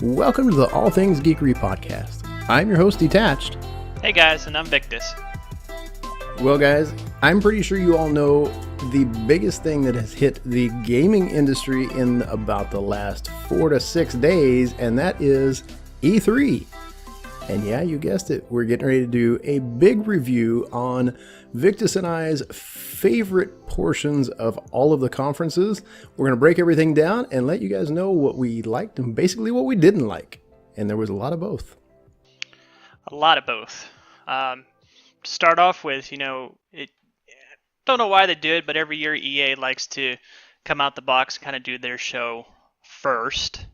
Welcome to the All Things Geekery podcast. I'm your host, Detached. Hey guys, and I'm Victus. Well guys, I'm pretty sure you all know the biggest thing that has hit the gaming industry in about the last 4 to 6 days, and that is E3. And yeah, you guessed it, we're getting ready to do a big review on Victus and I's favorite portions of all of the conferences. We're going to break everything down and let you guys know what we liked and basically what we didn't like. And there was a lot of both. A lot of both. To start off with, don't know why they do it, but every year EA likes to come out the box and kind of do their show first,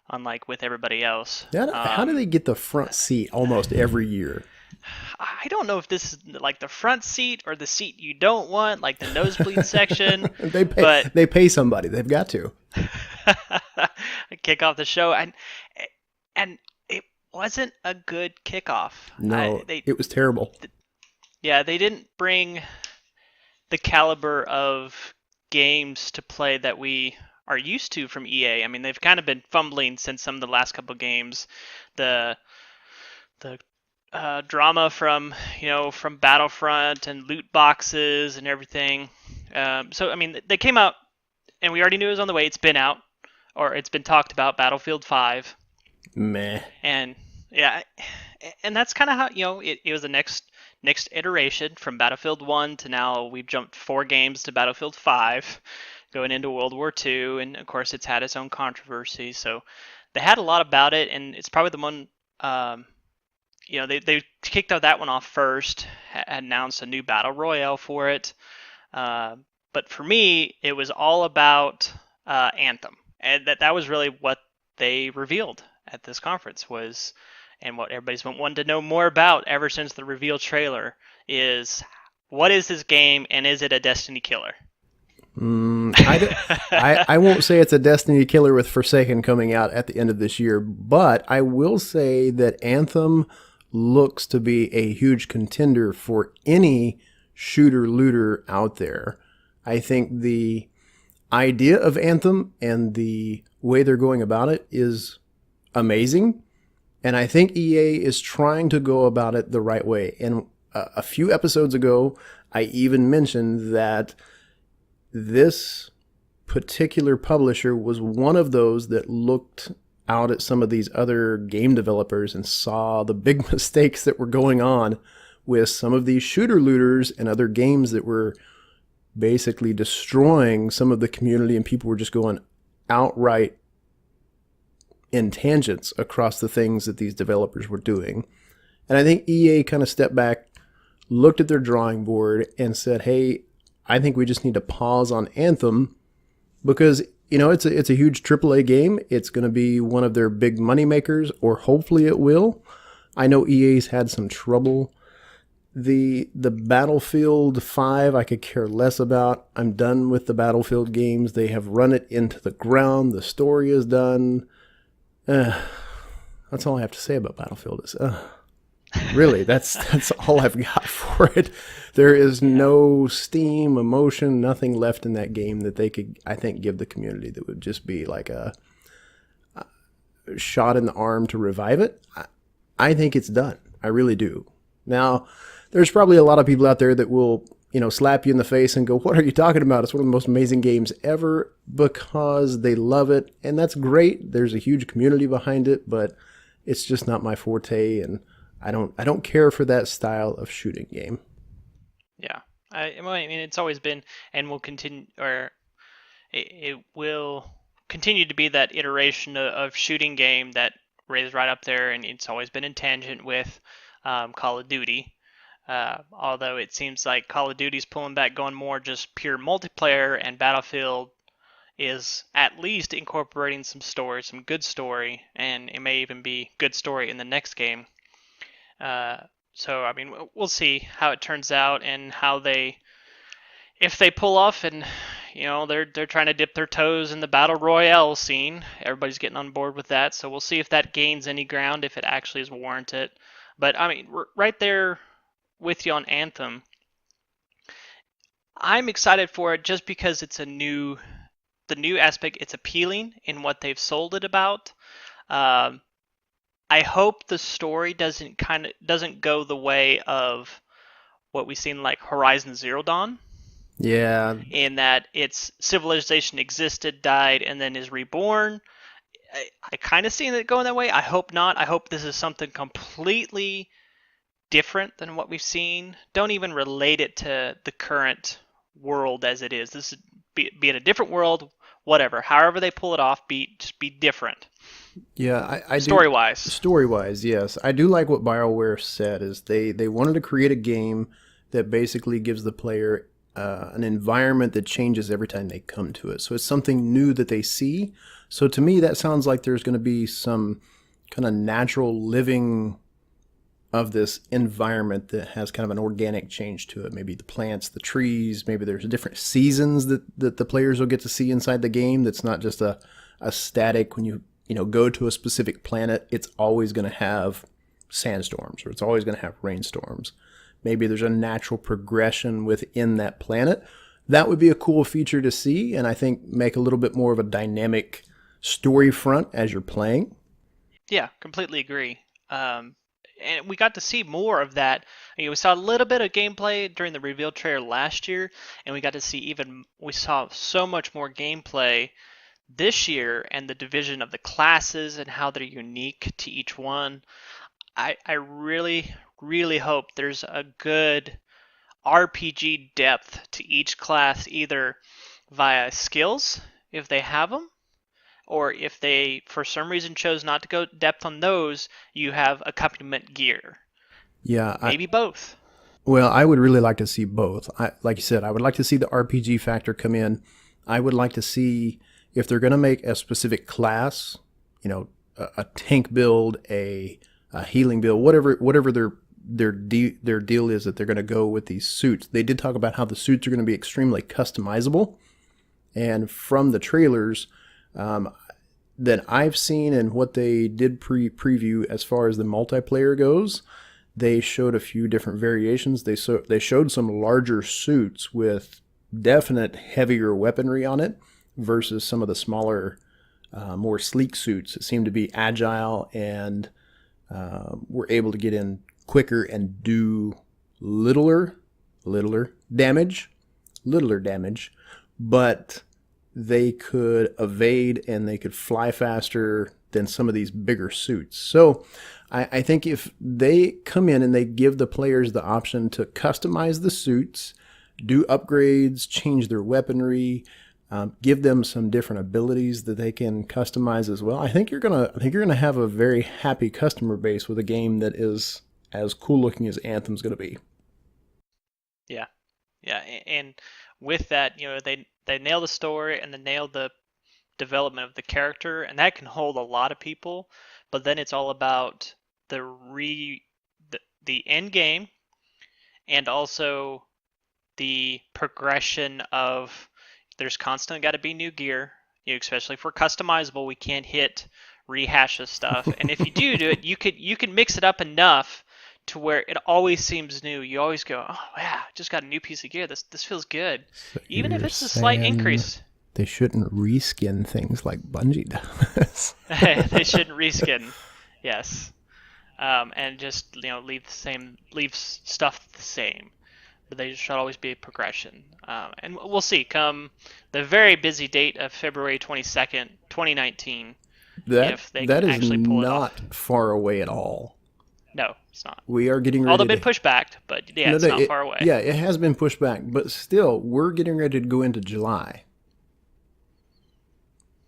unlike with everybody else. How do they get the front seat almost every year? I don't know if this is like the front seat or the seat you don't want, like the nosebleed section. They pay somebody. They've got to. Kick off the show. And it wasn't a good kickoff. No, it was terrible. Yeah, they didn't bring the caliber of games to play that we are used to from EA. I mean, they've kind of been fumbling since some of the last couple of games. The drama from Battlefront and loot boxes and everything. So I mean, they came out, and we already knew it was on the way. It's been out, or it's been talked about. Battlefield 5. Meh. And yeah, and that's kind of how it was the next iteration from Battlefield 1 to now we've jumped 4 games to Battlefield 5, going into World War II, and of course it's had its own controversy. So they had a lot about it, and it's probably the one. They kicked out that one off first, had announced a new battle royale for it. But for me, it was all about Anthem, and that was really what they revealed at this conference and what everybody's been wanting to know more about ever since the reveal trailer is, what is this game, and is it a Destiny killer? I won't say it's a Destiny killer with Forsaken coming out at the end of this year, but I will say that Anthem looks to be a huge contender for any shooter-looter out there. I think the idea of Anthem and the way they're going about it is amazing. And I think EA is trying to go about it the right way. And a few episodes ago, I even mentioned that this particular publisher was one of those that looked out at some of these other game developers and saw the big mistakes that were going on with some of these shooter looters and other games that were basically destroying some of the community, and people were just going outright in tangents across the things that these developers were doing. And I think EA kind of stepped back, looked at their drawing board and said, hey, I think we just need to pause on Anthem because, it's a huge AAA game. It's going to be one of their big money makers, or hopefully it will. I know EA's had some trouble. The Battlefield 5 I could care less about. I'm done with the Battlefield games. They have run it into the ground. The story is done. That's all I have to say about Battlefield is, really, that's all I've got for it. There is no steam, emotion, nothing left in that game that they could, I think, give the community that would just be like a shot in the arm to revive it. I think it's done. I really do. Now, there's probably a lot of people out there that will, slap you in the face and go, what are you talking about? It's one of the most amazing games ever, because they love it. And that's great. There's a huge community behind it, but it's just not my forte. And I don't care for that style of shooting game. Yeah. I mean, it's always been and will continue, or it will continue to be that iteration of shooting game that raised right up there, and it's always been in tangent with Call of Duty. Although it seems like Call of Duty's pulling back, going more just pure multiplayer, and Battlefield is at least incorporating some story, some good story, and it may even be good story in the next game. So, I mean, we'll see how it turns out and if they pull off, and they're trying to dip their toes in the battle royale scene. Everybody's getting on board with that, so we'll see if that gains any ground, if it actually is warranted. But I mean, right there with you on Anthem, I'm excited for it just because it's a new the new aspect, it's appealing in what they've sold it about. Um, I hope the story doesn't go the way of what we've seen like Horizon Zero Dawn, Yeah, in that its civilization existed, died, and then is reborn. I kind of seen it going that way. I hope not. I hope this is something completely different than what we've seen. Don't even relate it to the current world as it is. This is be in a different world, whatever. However they pull it off, just be different. yeah, I do. Story wise. Story wise, yes, I do like what BioWare said. Is they wanted to create a game that basically gives the player an environment that changes every time they come to it. So it's something new that they see. So to me, that sounds like there's going to be some kind of natural living of this environment that has kind of an organic change to it. Maybe the plants, the trees, maybe there's different seasons that the players will get to see inside the game. That's not just a static, when you know, go to a specific planet, it's always going to have sandstorms or it's always going to have rainstorms. Maybe there's a natural progression within that planet. That would be a cool feature to see, and I think make a little bit more of a dynamic story front as you're playing. Yeah, completely agree. And we got to see more of that. We saw a little bit of gameplay during the reveal trailer last year, and we saw so much more gameplay this year, and the division of the classes and how they're unique to each one. I really, really hope there's a good RPG depth to each class, either via skills, if they have them, or if they, for some reason, chose not to go depth on those, you have accompaniment gear. Yeah, Maybe both. well, I would really like to see both. Like you said, I would like to see the RPG factor come in. I would like to see if they're going to make a specific class, you know, a tank build, a healing build, whatever their deal is, that they're going to go with these suits. They did talk about how the suits are going to be extremely customizable, and from the trailers that I've seen and what they did preview as far as the multiplayer goes, they showed a few different variations. They showed some larger suits with definite heavier weaponry on it versus some of the smaller, more sleek suits that seem to be agile and were able to get in quicker and do littler damage, but they could evade and they could fly faster than some of these bigger suits. So I think if they come in and they give the players the option to customize the suits, do upgrades, change their weaponry, give them some different abilities that they can customize as well, I think you're gonna have a very happy customer base with a game that is as cool looking as Anthem's gonna be. Yeah, yeah, and with that, they nail the story and they nail the development of the character, and that can hold a lot of people. But then it's all about the end game, and also the progression of, there's constantly got to be new gear, especially for customizable. We can't hit rehash of stuff, and if you do it, you can mix it up enough to where it always seems new. You always go, oh yeah, just got a new piece of gear. This feels good, So even if you're it's a slight saying increase. they shouldn't reskin things like Bungie does. They shouldn't reskin, yes, and just leave stuff the same. But they should always be a progression. And we'll see come the very busy date of February 22nd, 2019, if they That can is actually pull it off. not far away at all. No, it's not. We are getting ready Although to been pushed back, but yeah, No, it's no, not far away. Yeah, it has been pushed back, but still, we're getting ready to go into July.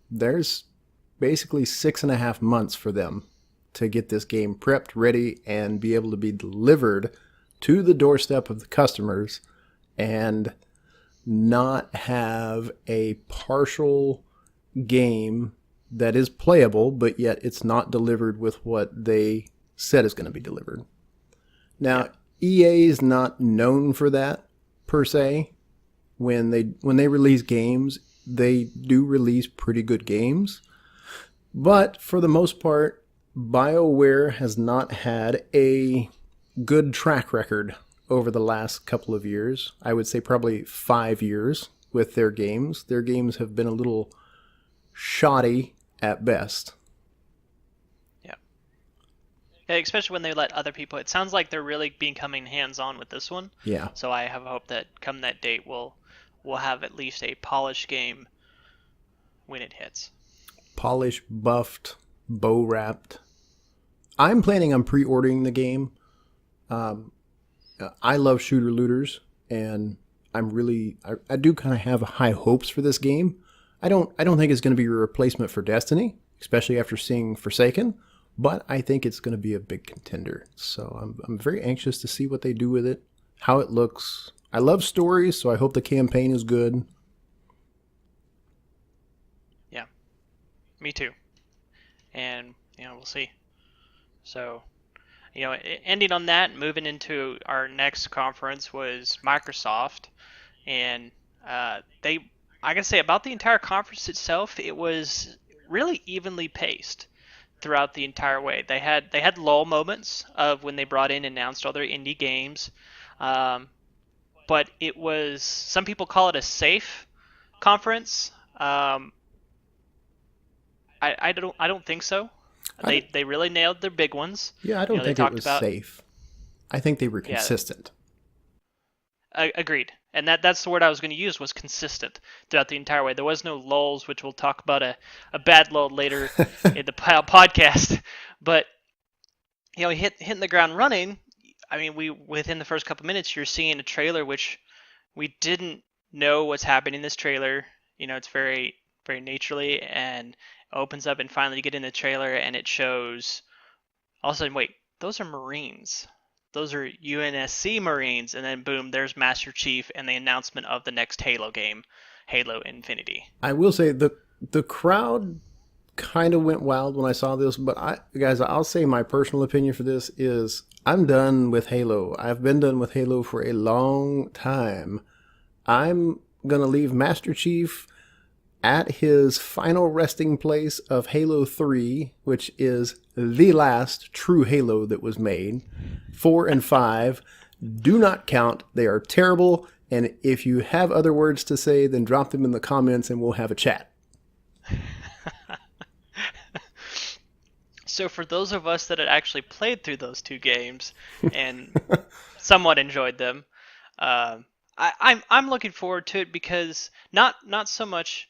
There's basically 6.5 months for them to get this game prepped, ready, and be able to be delivered to the doorstep of the customers, and not have a partial game that is playable, but yet it's not delivered with what they said is going to be delivered. Now, EA is not known for that per se. When they release games, they do release pretty good games. But for the most part, BioWare has not had a good track record over the last couple of years. I would say probably 5 years with their games. Their games have been a little shoddy at best. Yeah, especially when they let other people. It sounds like they're really becoming hands-on with this one. Yeah. So I have hope that come that date, we'll have at least a polished game when it hits. Polished, buffed, bow wrapped. I'm planning on pre-ordering the game. I love shooter looters, and I do kind of have high hopes for this game. I don't think it's going to be a replacement for Destiny, especially after seeing Forsaken, but I think it's going to be a big contender. So I'm very anxious to see what they do with it, how it looks. I love stories, so I hope the campaign is good. Yeah, me too. And we'll see. So, ending on that, moving into our next conference was Microsoft, and I gotta say about the entire conference itself, it was really evenly paced throughout the entire way. They had lull moments of when they brought in and announced all their indie games, but it was, some people call it a safe conference. I don't think so. They really nailed their big ones. Yeah, I don't think it was safe. I think they were consistent. Agreed. And that's the word I was going to use, was consistent throughout the entire way. There was no lulls, which we'll talk about a bad lull later in the podcast. But hitting the ground running. I mean, within the first couple minutes, you're seeing a trailer which we didn't know what's happening in this trailer. It's very, very naturally, and opens up, and finally you get in the trailer and it shows, all of a sudden, wait, those are Marines. Those are UNSC Marines. And then boom, there's Master Chief and the announcement of the next Halo game, Halo Infinity. I will say the crowd kind of went wild when I saw this, but I'll say my personal opinion for this is I'm done with Halo. I've been done with Halo for a long time. I'm going to leave Master Chief at his final resting place of Halo 3, which is the last true Halo that was made. 4 and 5 do not count. They are terrible. And if you have other words to say, then drop them in the comments and we'll have a chat. So for those of us that had actually played through those two games and somewhat enjoyed them, I'm looking forward to it because not so much.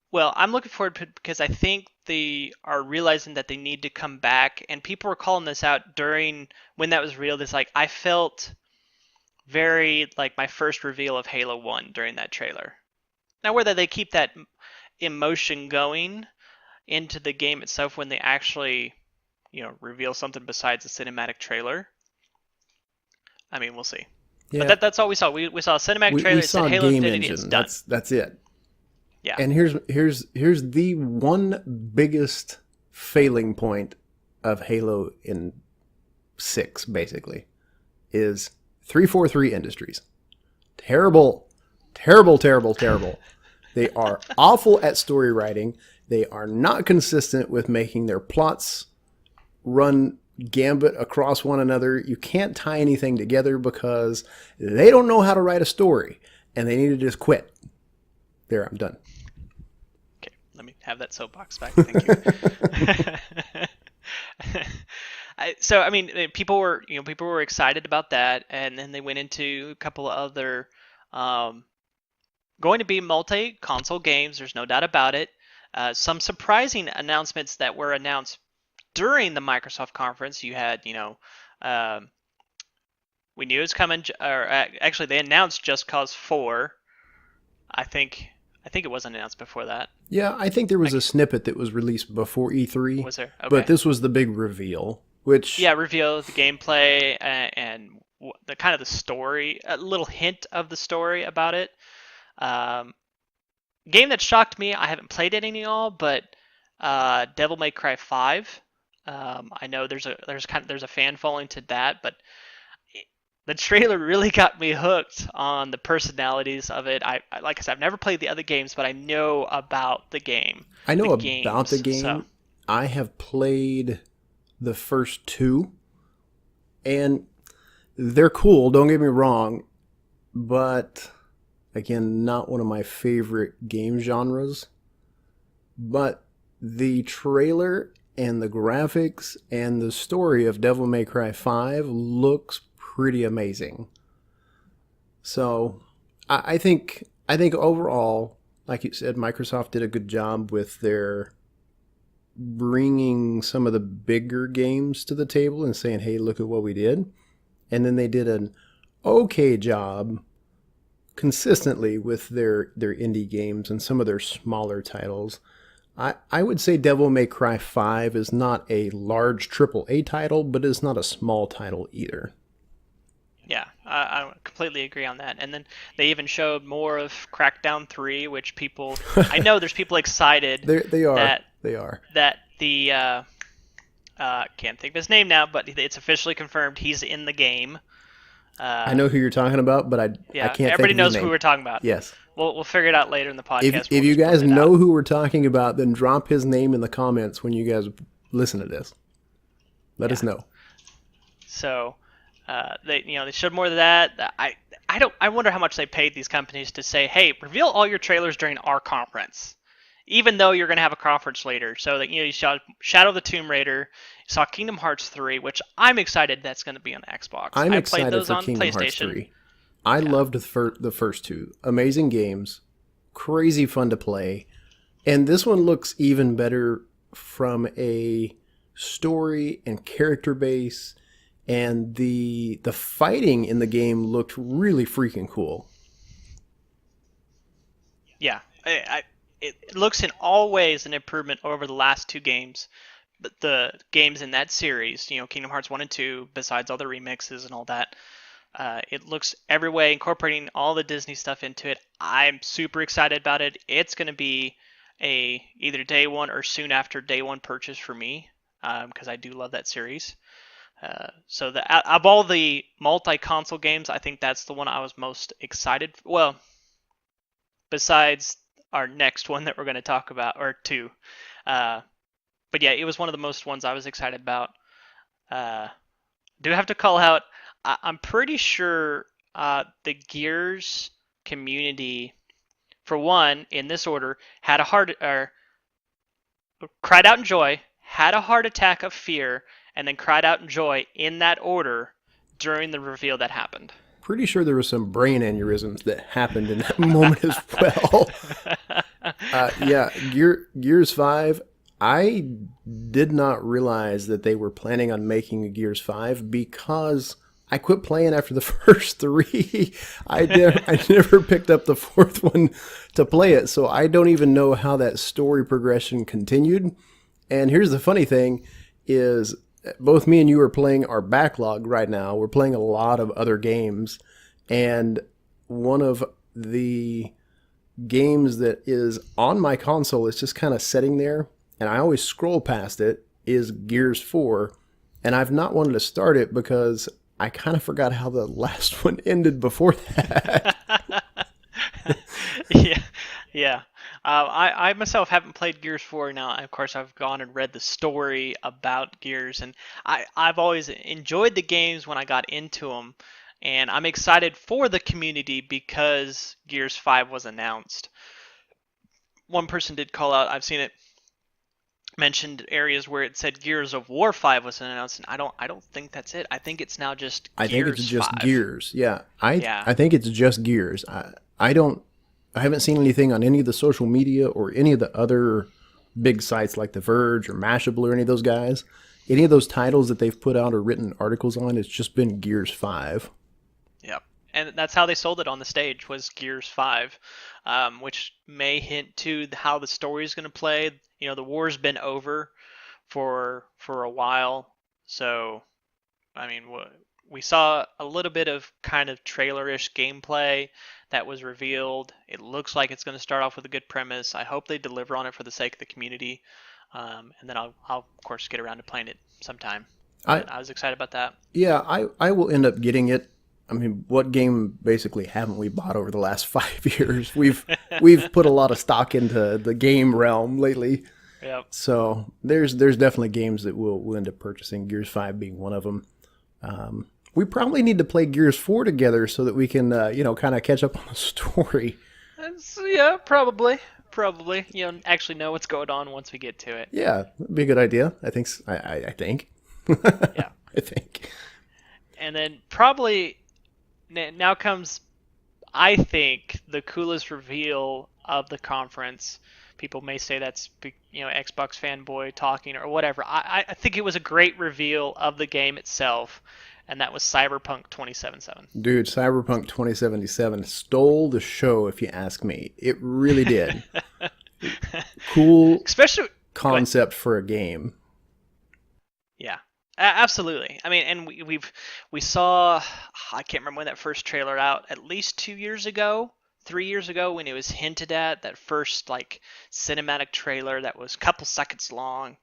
Well, I'm looking forward to it because I think they are realizing that they need to come back, and people were calling this out during when that was revealed. It's like I felt very like my first reveal of Halo 1 during that trailer. Now, whether they keep that emotion going into the game itself when they actually, reveal something besides the cinematic trailer, I mean, we'll see. Yeah. But that's all we saw. We saw a cinematic trailer. We saw Halo game Infinity engine. is done. That's it. Yeah. And here's the one biggest failing point of Halo in 6, basically, is 343 Industries. Terrible. They are awful at story writing. They are not consistent with making their plots run gambit across one another. You can't tie anything together because they don't know how to write a story, and they need to just quit. There, I'm done. Okay, let me have that soapbox back. Thank you. So, I mean, people were excited about that, and then they went into a couple of other going to be multi-console games. There's no doubt about it. Some surprising announcements that were announced during the Microsoft conference. You had, we knew it was coming. Or actually, they announced Just Cause 4. I think it wasn't announced before that. Yeah, I think there was a snippet that was released before E3. Was there? Okay. But this was the big reveal, which... Yeah, reveal the gameplay and the kind of the story, a little hint of the story about it. Game that shocked me, I haven't played it any all, but Devil May Cry 5. I know there's a fan following to that, but the trailer really got me hooked on the personalities of it. I like I said, I've never played the other games, but I know about the game. I know about the game. So. I have played the first 2, and they're cool, don't get me wrong, but Again, not one of my favorite game genres, but the trailer and the graphics and the story of Devil May Cry 5 looks pretty amazing. So I think overall, like you said, Microsoft did a good job with their bringing some of the bigger games to the table and saying, hey, look at what we did. And then they did an okay job consistently with their indie games and some of their smaller titles. I would say Devil May Cry 5 is not a large AAA title, but it's not a small title either. Yeah, I completely agree on that. And then they even showed more of Crackdown 3, which people, I know there's people excited. They are. That the, can't think of his name now, but it's officially confirmed he's in the game. I know who you're talking about, but I can't think of his name. Everybody knows who we're talking about. Yes. We'll figure it out later in the podcast. If you guys know who we're talking about, then drop his name in the comments when you guys listen to this. Let us know. So, they showed more of that. I wonder how much they paid these companies to say, hey, reveal all your trailers during our conference, even though you're going to have a conference later. So that you saw Shadow of the Tomb Raider, you saw Kingdom Hearts 3, which I'm excited that's going to be on Xbox. I'm excited played those for Kingdom Hearts 3. I loved the first two. Amazing games, crazy fun to play, and this one looks even better from a story and character base, and the fighting in the game looked really freaking cool. Yeah, it looks in all ways an improvement over the last two games. But the games in that series, Kingdom Hearts 1 and 2, besides all the remixes and all that, it looks every way, incorporating all the Disney stuff into it. I'm super excited about it. It's going to be a either day one or soon after day one purchase for me, because I do love that series. So of all the multi-console games, I think that's the one I was most excited for. Well, besides our next one that we're going to talk about, or two. But yeah, it was one of the most ones I was excited about. Do have to call out, I'm pretty sure the Gears community, for one, in this order, cried out in joy, had a heart attack of fear, and then cried out in joy in that order during the reveal that happened. Pretty sure there were some brain aneurysms that happened in that moment as well. Yeah, Gears 5, I did not realize that they were planning on making a Gears 5 because I quit playing after the first three. I never picked up the fourth one to play it, so I don't even know how that story progression continued. And here's the funny thing is both me and you are playing our backlog right now. We're playing a lot of other games, and one of the games that is on my console is just kind of sitting there, and I always scroll past it, is Gears 4, and I've not wanted to start it because I kind of forgot how the last one ended before that. Yeah. I myself haven't played Gears 4 now. Of course, I've gone and read the story about Gears, and I've always enjoyed the games when I got into them, and I'm excited for the community because Gears 5 was announced. One person did call out, I've seen it mentioned areas where it said Gears of War 5 was announced, and I don't think that's it. I think it's now just Gears I think it's just 5. Gears. Yeah. I think it's just Gears. I haven't seen anything on any of the social media or any of the other big sites like The Verge or Mashable or any of those guys. Any of those titles that they've put out or written articles on, it's just been Gears 5. Yep. And that's how they sold it on the stage, was Gears 5, which may hint to how the story is going to play. The war's been over for a while. So, I mean, we saw a little bit of kind of trailer-ish gameplay that was revealed. It looks like it's going to start off with a good premise. I hope they deliver on it for the sake of the community. And then I'll of course get around to playing it sometime. I was excited about that. Yeah, I will end up getting it. I mean, what game basically haven't we bought over the last 5 years? We've put a lot of stock into the game realm lately. Yep. So there's definitely games that we'll end up purchasing. Gears 5 being one of them. We probably need to play Gears 4 together so that we can, kind of catch up on the story. Yeah, probably. Actually know what's going on once we get to it. Yeah, that'd be a good idea. I think. I think. Yeah. I think. And then probably now comes, I think, the coolest reveal of the conference. People may say that's Xbox fanboy talking or whatever. I think it was a great reveal of the game itself, and that was Cyberpunk 2077. Dude, Cyberpunk 2077 stole the show, if you ask me. It really did. Cool Especially concept for a game. Yeah, absolutely. I mean, and we saw, I can't remember when that first trailer out, at least 2 years ago, 3 years ago, when it was hinted at, that first like cinematic trailer that was a couple seconds long,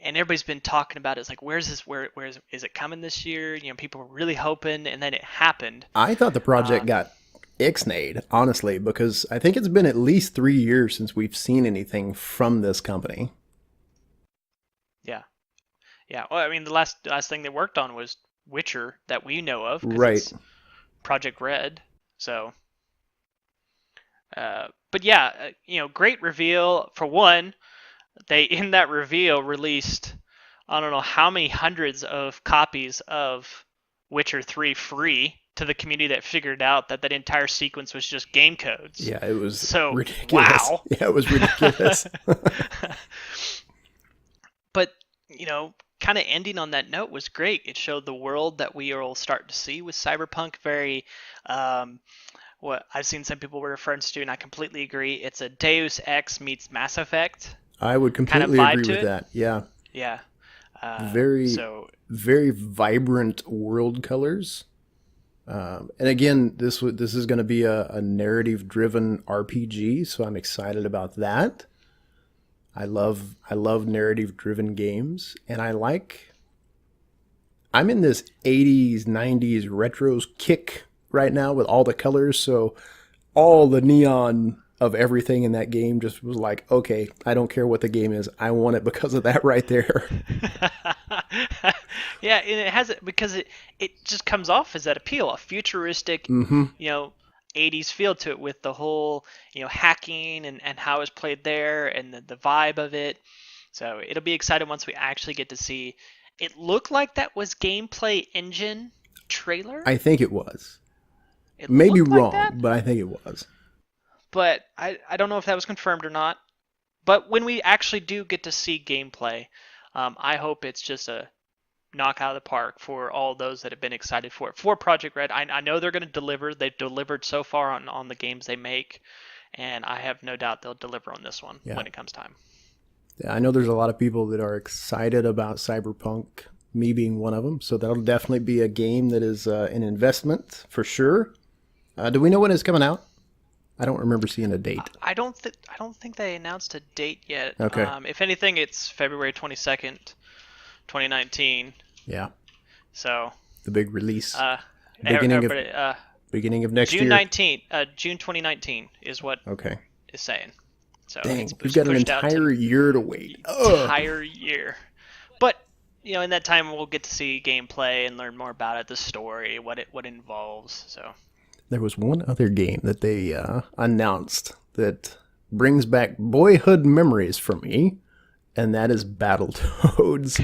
and everybody's been talking about it. It's like, where's this? Where is it coming this year? People were really hoping, and then it happened. I thought the project got ixnayed, honestly, because I think it's been at least 3 years since we've seen anything from this company. Yeah. Well, I mean, the last thing they worked on was Witcher that we know of, 'cause Right. it's Project Red. So, but yeah, great reveal. For one, they in that reveal released, I don't know how many hundreds of copies of Witcher 3 free to the community that figured out that entire sequence was just game codes. Yeah, it was So, ridiculous. wow. Yeah, it was ridiculous. But, kind of ending on that note was great. It showed the world that we will start to see with Cyberpunk. Very, what I've seen some people refer to, and I completely agree. It's a Deus Ex meets Mass Effect. I would completely vibe agree to with it. that. Yeah. Yeah. Very vibrant world colors. And again, this is going to be a narrative-driven RPG, so I'm excited about that. I love narrative-driven games, and I'm in this 80s, 90s retros kick right now with all the colors, so all the neon of everything in that game just was like, okay, I don't care what the game is. I want it because of that right there. Yeah, and it has it because it just comes off as that appeal, a futuristic, 80s feel to it, with the whole, hacking and how it's played there, and the vibe of it. So it'll be exciting once we actually get to see. It looked like that was gameplay engine trailer. I think it was. It Maybe looked like wrong, that, but I think it was. but I don't know if that was confirmed or not. But when we actually do get to see gameplay, I hope it's just a knock out of the park for all those that have been excited for it. For Project Red, I know they're going to deliver. They've delivered so far on the games they make, and I have no doubt they'll deliver on this one when it comes time. Yeah, I know there's a lot of people that are excited about Cyberpunk, me being one of them. So that'll definitely be a game that is an investment for sure. Do we know when it's coming out? I don't remember seeing a date. I don't think they announced a date yet. Okay. If anything, it's February 22nd, 2019. Yeah. So the big release. Beginning Beginning of next June year. 19th, June 2019 is what is saying. So Dang, we've got an entire year to wait. Entire year. But in that time we'll get to see gameplay and learn more about it, the story, what it involves. So there was one other game that they announced that brings back boyhood memories for me, and that is Battletoads.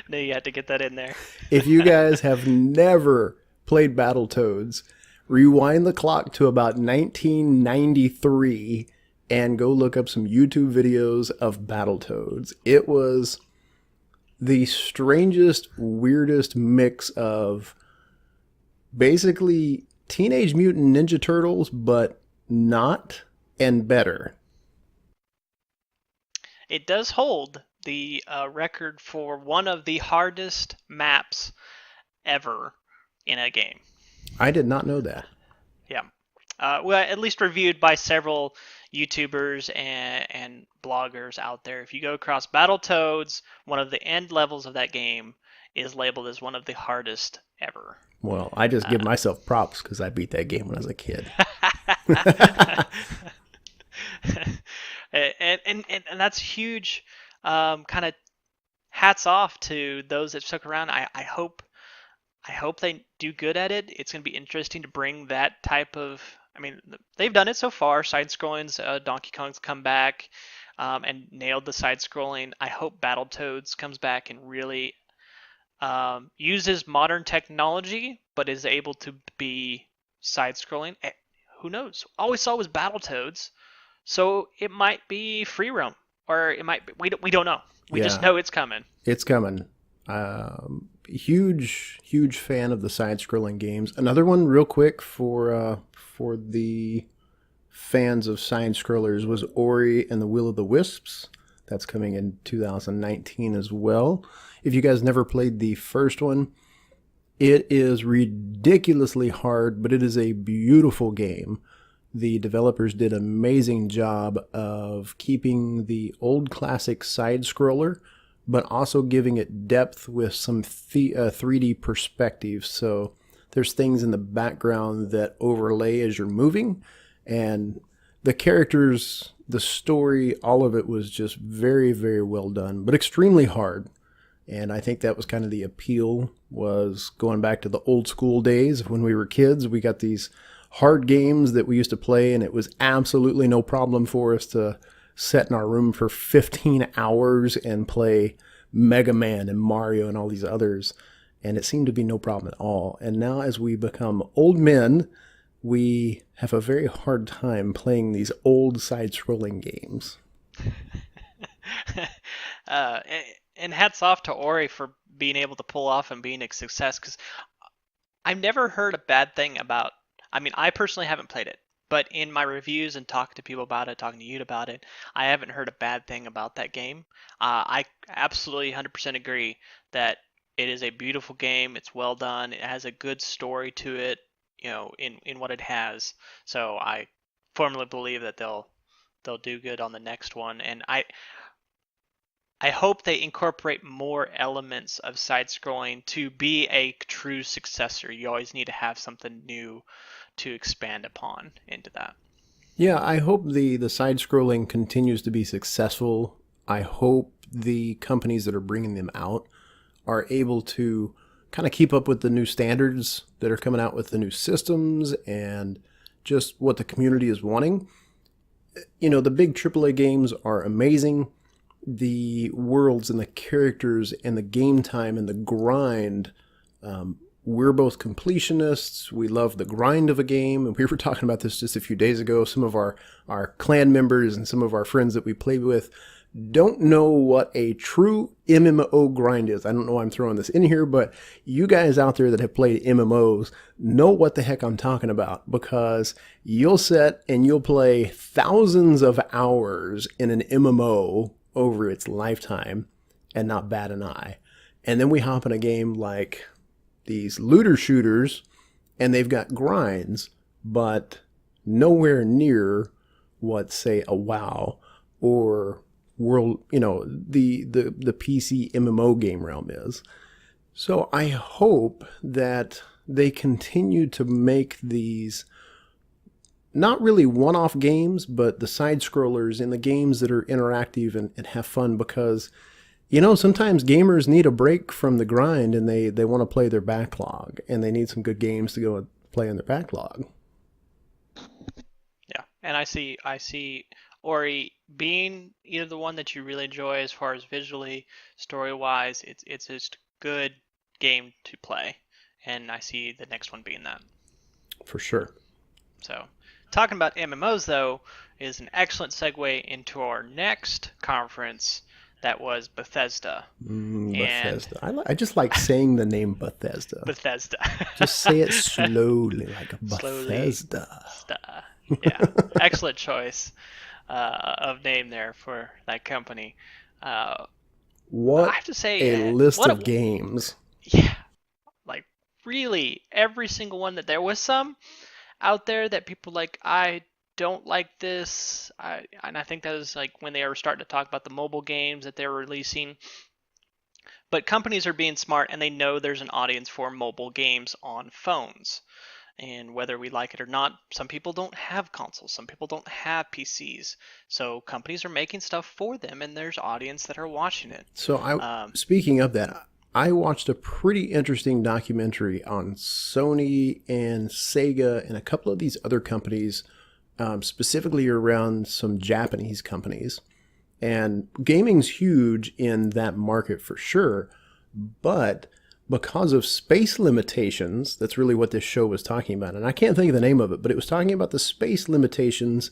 No, you had to get that in there. If you guys have never played Battletoads, rewind the clock to about 1993 and go look up some YouTube videos of Battletoads. It was the strangest, weirdest mix of basically Teenage Mutant Ninja Turtles, but not, and better. It does hold the record for one of the hardest maps ever in a game. I did not know that. Yeah. Well, at least reviewed by several YouTubers and bloggers out there. If you go across Battletoads, one of the end levels of that game is labeled as one of the hardest ever. Well, I just give myself props because I beat that game when I was a kid. and that's huge. Kind of hats off to those that stuck around. I hope I hope they do good at it. It's going to be interesting to bring that type of. I mean, they've done it so far. Side-scrolling's Donkey Kong's come back and nailed the side-scrolling. I hope Battletoads comes back and really uses modern technology, but is able to be side-scrolling. Who knows? All we saw was Battletoads, so it might be free roam, or it might be, we don't know. We just know it's coming. It's coming. Huge fan of the side-scrolling games. Another one, real quick, for the fans of side-scrollers was Ori and the Will of the Wisps. That's coming in 2019 as well. If you guys never played the first one, it is ridiculously hard, but it is a beautiful game. The developers did an amazing job of keeping the old classic side-scroller, but also giving it depth with some 3D perspective. So there's things in the background that overlay as you're moving, and the characters, the story, all of it was just very, very well done, but extremely hard. And I think that was kind of the appeal, was going back to the old school days when we were kids. We got these hard games that we used to play, and it was absolutely no problem for us to sit in our room for 15 hours and play Mega Man and Mario and all these others. And it seemed to be no problem at all. And now as we become old men, we have a very hard time playing these old side-scrolling games. And hats off to Ori for being able to pull off and being a success, because I've never heard a bad thing about. I mean, I personally haven't played it, but in my reviews and talking to people about it, talking to you about it, I haven't heard a bad thing about that game. I absolutely 100% agree that it is a beautiful game. It's well done. It has a good story to it, in what it has. So I firmly believe that they'll do good on the next one. And I hope they incorporate more elements of side-scrolling to be a true successor. You always need to have something new to expand upon into that. Yeah, I hope the side-scrolling continues to be successful. I hope the companies that are bringing them out are able to kind of keep up with the new standards that are coming out with the new systems and just what the community is wanting. The big AAA games are amazing. The worlds and the characters and the game time and the grind, we're both completionists. We love the grind of a game. And we were talking about this just a few days ago. Some of our clan members and some of our friends that we play with don't know what a true MMO grind is. I don't know why I'm throwing this in here, but you guys out there that have played MMOs know what the heck I'm talking about, because you'll sit and you'll play thousands of hours in an MMO over its lifetime and not bat an eye. And then we hop in a game like these looter shooters, and they've got grinds, but nowhere near what, say, a WoW or world, the PC MMO game realm is. So I hope that they continue to make these not really one-off games, but the side-scrollers and the games that are interactive and have fun, because sometimes gamers need a break from the grind, and they want to play their backlog, and they need some good games to go and play in their backlog. Yeah, and I see Ori being either the one that you really enjoy as far as visually, story-wise. It's just a good game to play, and I see the next one being that. For sure. So, talking about MMOs, though, is an excellent segue into our next conference. That was Bethesda. Bethesda. I just like saying the name Bethesda. Bethesda. Just say it slowly, like Bethesda. Yeah, excellent choice of name there for that company. What I have to say, a list of games. Yeah, like really every single one that there was some out there that people like, I don't like this, and I think that was like when they were starting to talk about the mobile games that they were releasing. But companies are being smart, and they know there's an audience for mobile games on phones. And whether we like it or not, some people don't have consoles, some people don't have PCs. So companies are making stuff for them, and there's audience that are watching it. So speaking of that, I watched a pretty interesting documentary on Sony and Sega and a couple of these other companies, specifically around some Japanese companies. And gaming's huge in that market for sure, but because of space limitations, that's really what this show was talking about. And I can't think of the name of it, but it was talking about the space limitations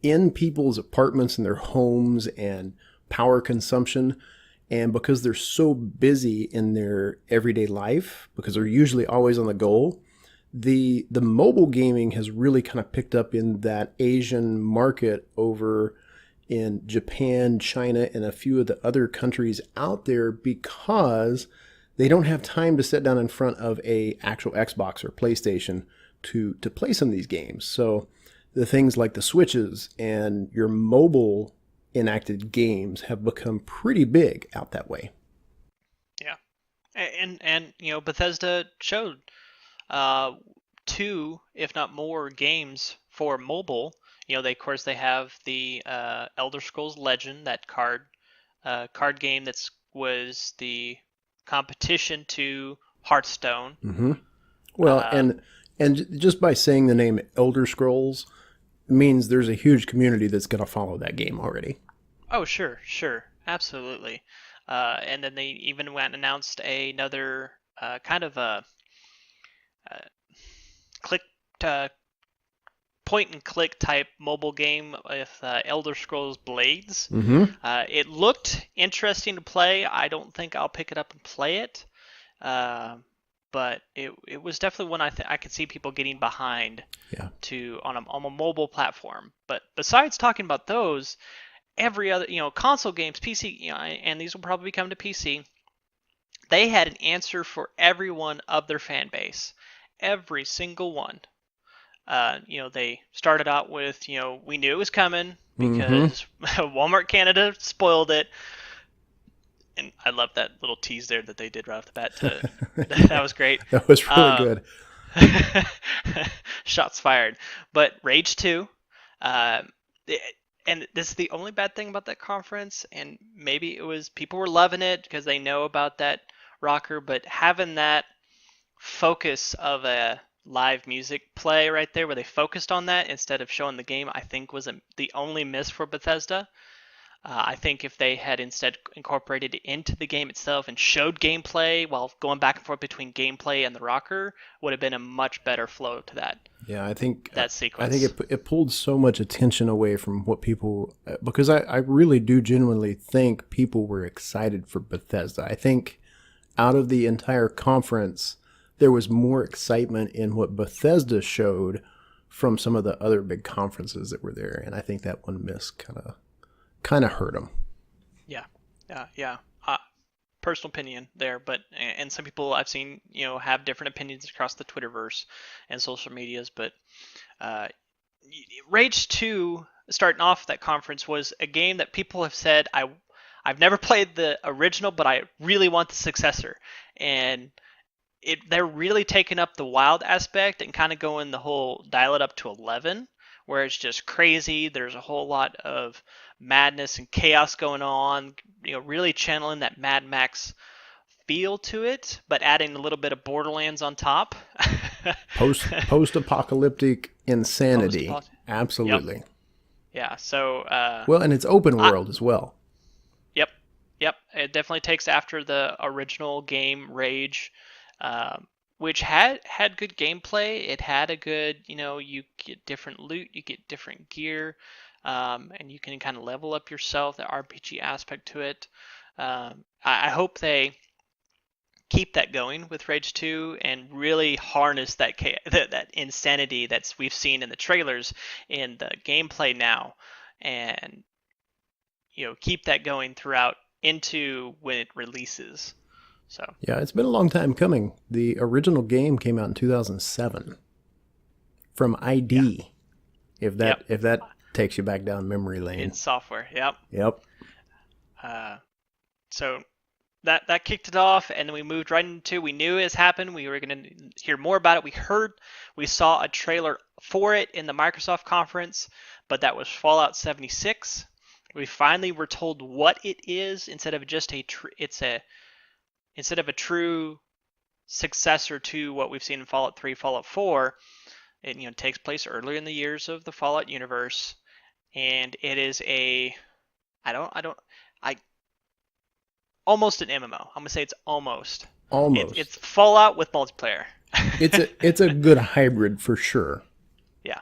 in people's apartments and their homes and power consumption. And because they're so busy in their everyday life, because they're usually always on the go, the mobile gaming has really kind of picked up in that Asian market over in Japan, China, and a few of the other countries out there because they don't have time to sit down in front of a actual Xbox or PlayStation to play some of these games. So the things like the Switches and your mobile enacted games have become pretty big out that way. Yeah, and Bethesda showed two, if not more, games for mobile. They of course they have the Elder Scrolls Legend, that card game that was the competition to Hearthstone. Mm-hmm. Well, and just by saying the name Elder Scrolls means there's a huge community that's going to follow that game already. Oh, sure, absolutely. And then they even went and announced another kind of a click point and click type mobile game with Elder Scrolls Blades. Mm-hmm. It looked interesting to play. I don't think I'll pick it up and play it, but it was definitely one I could see people getting behind. Yeah. On a mobile platform. But besides talking about those, every other console games, PC, and these will probably come to PC. They had an answer for every one of their fan base, every single one. They started out with, we knew it was coming because Walmart Canada spoiled it. And I love that little tease there that they did right off the bat. That was great. That was really good. Shots fired. But Rage 2, and this is the only bad thing about that conference, and maybe it was people were loving it because they know about that rocker, but having that focus of a live music play right there where they focused on that instead of showing the game, I think was the only miss for Bethesda. I think if they had instead incorporated it into the game itself and showed gameplay while going back and forth between gameplay and the rocker, would have been a much better flow to that. Yeah, I think that sequence. I think it pulled so much attention away from what people, because I really do genuinely think people were excited for Bethesda. I think out of the entire conference, there was more excitement in what Bethesda showed from some of the other big conferences that were there, and I think that one miss kind of hurt them. Yeah. Personal opinion there, but and some people I've seen have different opinions across the Twitterverse and social medias, but Rage 2 starting off that conference was a game that people have said I've never played the original, but I really want the successor, and they're really taking up the wild aspect and kind of going the whole dial it up to 11, where it's just crazy. There's a whole lot of madness and chaos going on, really channeling that Mad Max feel to it, but adding a little bit of Borderlands on top. Post-apocalyptic insanity. Absolutely. Yep. Yeah, so... well, and it's open world as well. Yep. It definitely takes after the original game, Rage, which had good gameplay. It had a good, you get different loot, you get different gear, and you can kind of level up yourself, the RPG aspect to it. I hope they keep that going with Rage 2 and really harness that insanity that's we've seen in the trailers in the gameplay now, and keep that going throughout into when it releases. So yeah, it's been a long time coming. The original game came out in 2007 from ID. Yeah. If that takes you back down memory lane. In software, Yep. So that kicked it off, and then we moved right into, we knew it has happened. We were going to hear more about it. We saw a trailer for it in the Microsoft conference, but that was Fallout 76. We finally were told what it is instead of just it's instead of a true successor to what we've seen in Fallout 3, Fallout 4, it takes place earlier in the years of the Fallout universe, and it is I almost an MMO. I'm gonna say it's almost. It's Almost. Fallout with multiplayer. It's a good hybrid for sure. Yeah.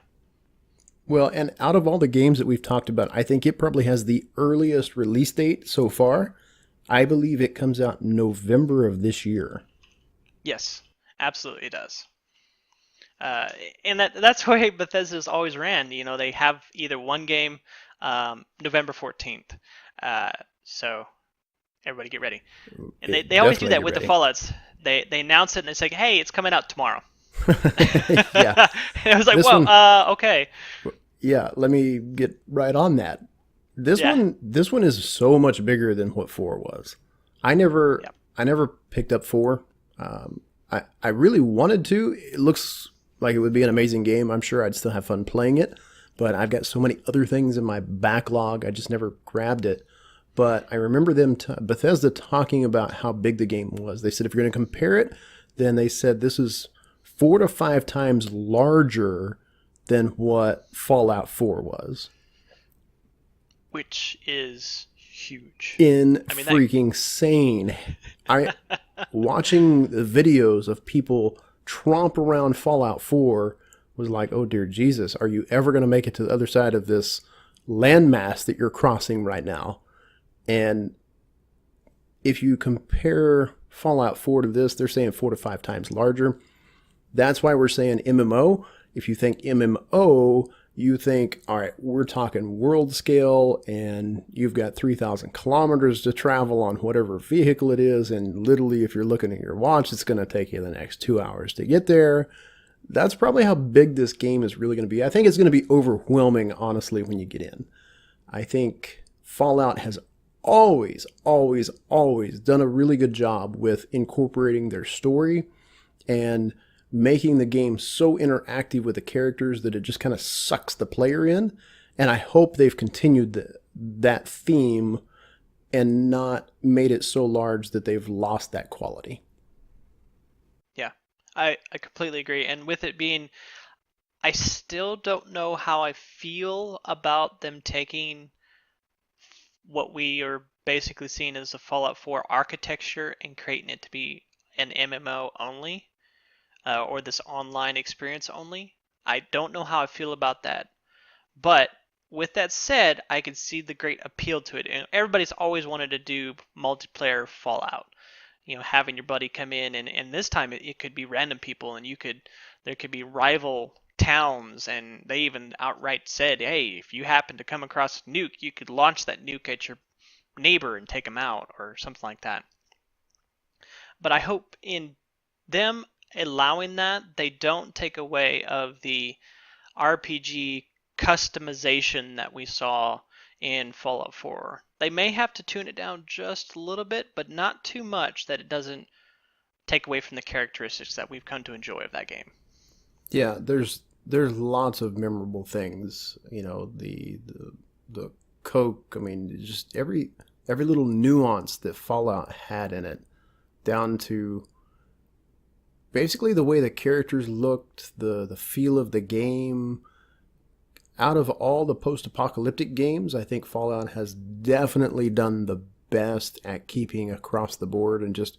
Well, and out of all the games that we've talked about, I think it probably has the earliest release date so far. I believe it comes out November of this year. Yes, absolutely it does. Uh, and that's the way Bethesda's always ran. They have either one game, November 14th. So everybody get ready. And they always do Definitely that get with the ready. Fallouts. They announce it and they say, hey, it's coming out tomorrow. Yeah. And I was like, This whoa, one, okay. yeah, let me get right on that. This Yeah. one this one is so much bigger than what 4 was. I never Yep. I never picked up 4. I really wanted to. It looks like it would be an amazing game. I'm sure I'd still have fun playing it, but I've got so many other things in my backlog. I just never grabbed it. But I remember Bethesda talking about how big the game was. They said if you're going to compare it, then they said this is 4 to 5 times larger than what Fallout 4 was. Which is huge. In I mean, freaking sane. I watching the videos of people tromp around Fallout 4 was like, oh dear Jesus, are you ever going to make it to the other side of this landmass that you're crossing right now? And if you compare Fallout 4 to this, they're saying 4 to 5 times larger. That's why we're saying MMO. If you think MMO, you think, all right, we're talking world scale, and you've got 3,000 kilometers to travel on whatever vehicle it is, and literally, if you're looking at your watch, it's going to take you the next 2 hours to get there. That's probably how big this game is really going to be. I think it's going to be overwhelming, honestly, when you get in. I think Fallout has always, always, always done a really good job with incorporating their story and making the game so interactive with the characters that it just kind of sucks the player in. And I hope they've continued that theme and not made it so large that they've lost that quality. yeah, I completely agree. And with it being, I still don't know how I feel about them taking what we are basically seeing as a Fallout 4 architecture and creating it to be an MMO only, or this online experience only. I don't know how I feel about that. But with that said, I can see the great appeal to it. And everybody's always wanted to do multiplayer Fallout. Having your buddy come in, and this time it could be random people, and there could be rival towns, and they even outright said, hey, if you happen to come across a nuke, you could launch that nuke at your neighbor and take them out, or something like that. But I hope in them allowing that, they don't take away of the RPG customization that we saw in Fallout 4. They may have to tune it down just a little bit, but not too much that it doesn't take away from the characteristics that we've come to enjoy of that game. Yeah, there's lots of memorable things. You know, the Coke. I mean, just every little nuance that Fallout had in it, down to basically the way the characters looked, the feel of the game. Out of all the post-apocalyptic games, I think Fallout has definitely done the best at keeping across the board and just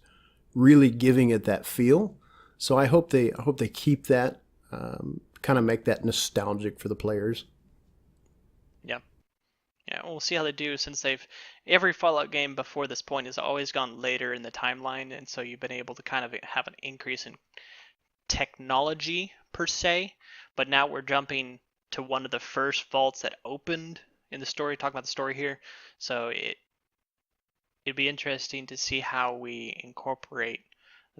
really giving it that feel. So I hope they keep that, kind of make that nostalgic for the players. Yeah. Yeah, we'll see how they do since every Fallout game before this point has always gone later in the timeline, and so you've been able to kind of have an increase in technology per se, but now we're jumping to one of the first vaults that opened in the story. Talk about the story here. So it'd be interesting to see how we incorporate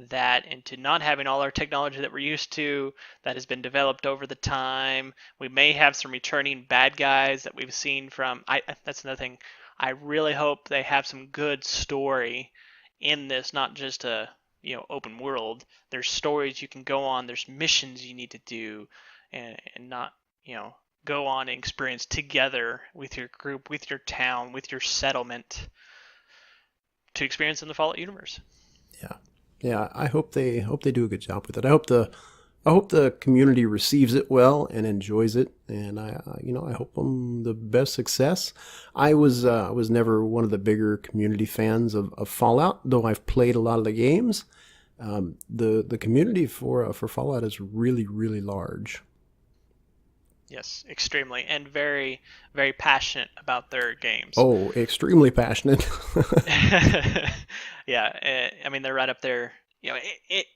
that into not having all our technology that we're used to that has been developed over the time. We may have some returning bad guys that we've seen from that's another thing. I really hope they have some good story in this, not just a open world. There's stories you can go on, there's missions you need to do, and not go on and experience together with your group, with your town, with your settlement to experience in the Fallout universe. Yeah, yeah. I hope they do a good job with it. I hope the community receives it well and enjoys it, and I hope them the best success. I was never one of the bigger community fans of Fallout, though I've played a lot of the games. The community for Fallout is really really large. Yes, extremely, and very, very passionate about their games. Oh, extremely passionate. Yeah, I mean they're right up there.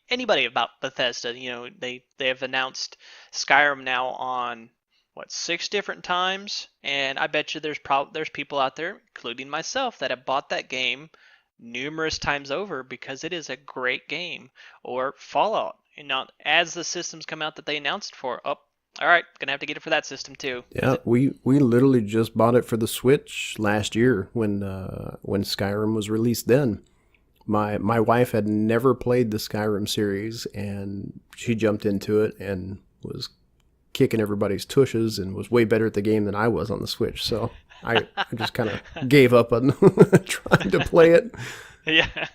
Anybody about Bethesda, they have announced Skyrim now on what 6 different times, and I bet you there's people out there, including myself, that have bought that game numerous times over because it is a great game. Or Fallout, as the systems come out that they announced for, oh, all right, gonna have to get it for that system too, because Yeah, we literally just bought it for the Switch last year when Skyrim was released. Then my wife had never played the Skyrim series, and she jumped into it and was kicking everybody's tushes and was way better at the game than I was on the Switch. So I just kind of gave up on trying to play it. yeah.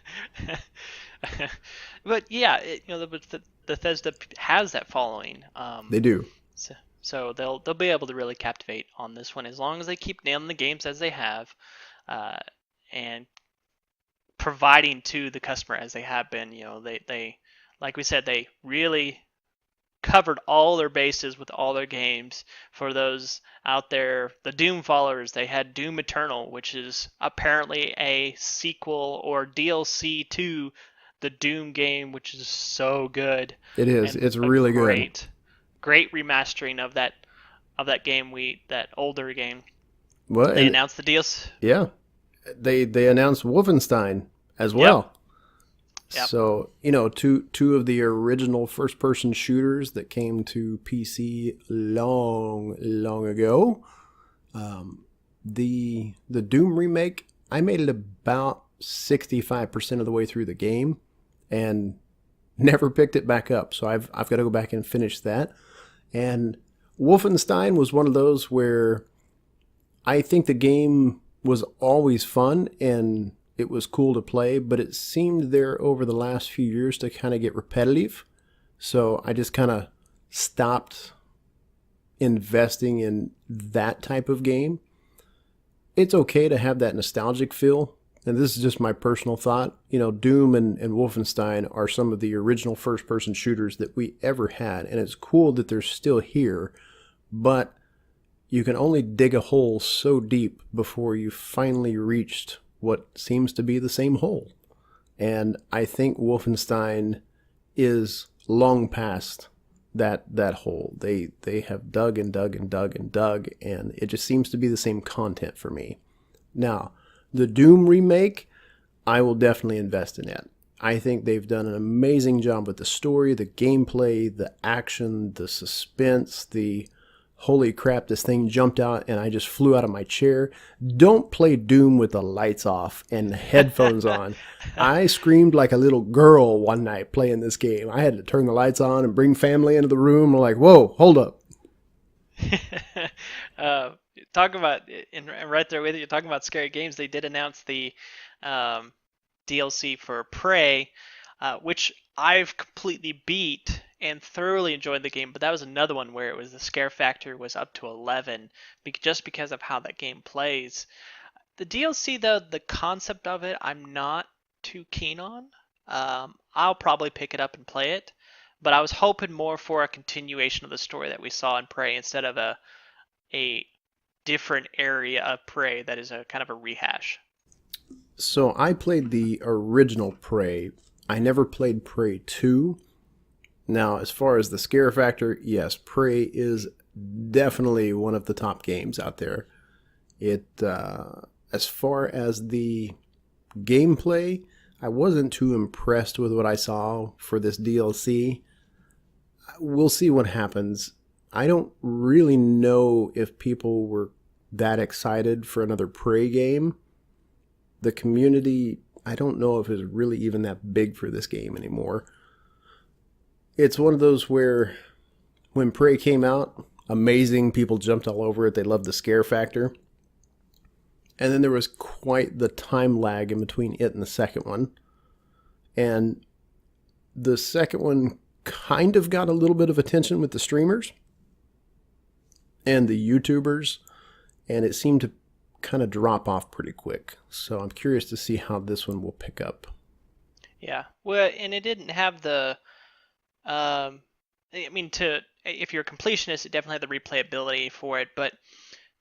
But yeah, the Bethesda has that following. They do. So they'll be able to really captivate on this one as long as they keep nailing the games as they have, uh, and providing to the customer as they have been. They like we said, they really covered all their bases with all their games. For those out there, the Doom followers, they had Doom Eternal, which is apparently a sequel or DLC to the Doom game, which is so good It is. and It's a really good. great remastering of that game, that older game. Well, They and announced the DLC. yeah, they announced Wolfenstein as Yep. well. Yep. So, two of the original first person shooters that came to PC long, long ago. The Doom remake, I made it about 65% of the way through the game and never picked it back up. So I've got to go back and finish that. And Wolfenstein was one of those where I think the game was always fun and it was cool to play, but it seemed there over the last few years to kind of get repetitive. So I just kind of stopped investing in that type of game. It's okay to have that nostalgic feel. And this is just my personal thought. Doom and Wolfenstein are some of the original first person shooters that we ever had. And it's cool that they're still here, but you can only dig a hole so deep before you finally reached what seems to be the same hole. And I think Wolfenstein is long past that hole. They have dug and dug and dug and dug, and it just seems to be the same content for me. Now, the Doom remake, I will definitely invest in it. I think they've done an amazing job with the story, the gameplay, the action, the suspense, the holy crap, this thing jumped out and I just flew out of my chair. Don't play Doom with the lights off and headphones on. I screamed like a little girl one night playing this game. I had to turn the lights on and bring family into the room. I'm like, whoa, hold up. Talk about, and right there with you, talking about scary games, they did announce the DLC for Prey, which I've completely beat and thoroughly enjoyed the game, but that was another one where it was the scare factor was up to 11 just because of how that game plays. The DLC, though, the concept of it, I'm not too keen on. I'll probably pick it up and play it, but I was hoping more for a continuation of the story that we saw in Prey instead of a different area of Prey that is a kind of a rehash. So I played the original Prey. I never played Prey 2. Now, as far as the scare factor, yes, Prey is definitely one of the top games out there. As far as the gameplay, I wasn't too impressed with what I saw for this DLC. We'll see what happens. I don't really know if people were that excited for another Prey game. The community, I don't know if it's really even that big for this game anymore. It's one of those where when Prey came out, amazing, people jumped all over it. They loved the scare factor. And then there was quite the time lag in between it and the second one. And the second one kind of got a little bit of attention with the streamers and the YouTubers, and it seemed to kind of drop off pretty quick. So I'm curious to see how this one will pick up. Yeah. Well, and it didn't have the I mean, to if you're a completionist, it definitely had the replayability for it, but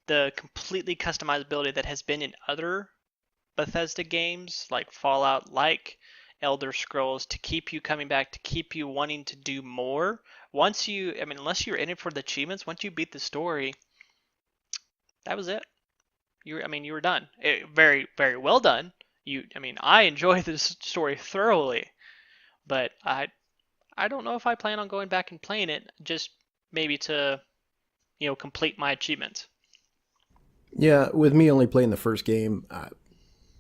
the completely customizability that has been in other Bethesda games like Fallout, like Elder Scrolls, to keep you coming back, to keep you wanting to do more. Once you, I mean, unless you're in it for the achievements, once you beat the story, that was it. I mean, you were done. Very, very well done. I mean, I enjoy this story thoroughly, but I don't know if I plan on going back and playing it. Just maybe to, complete my achievements. Yeah, with me only playing the first game,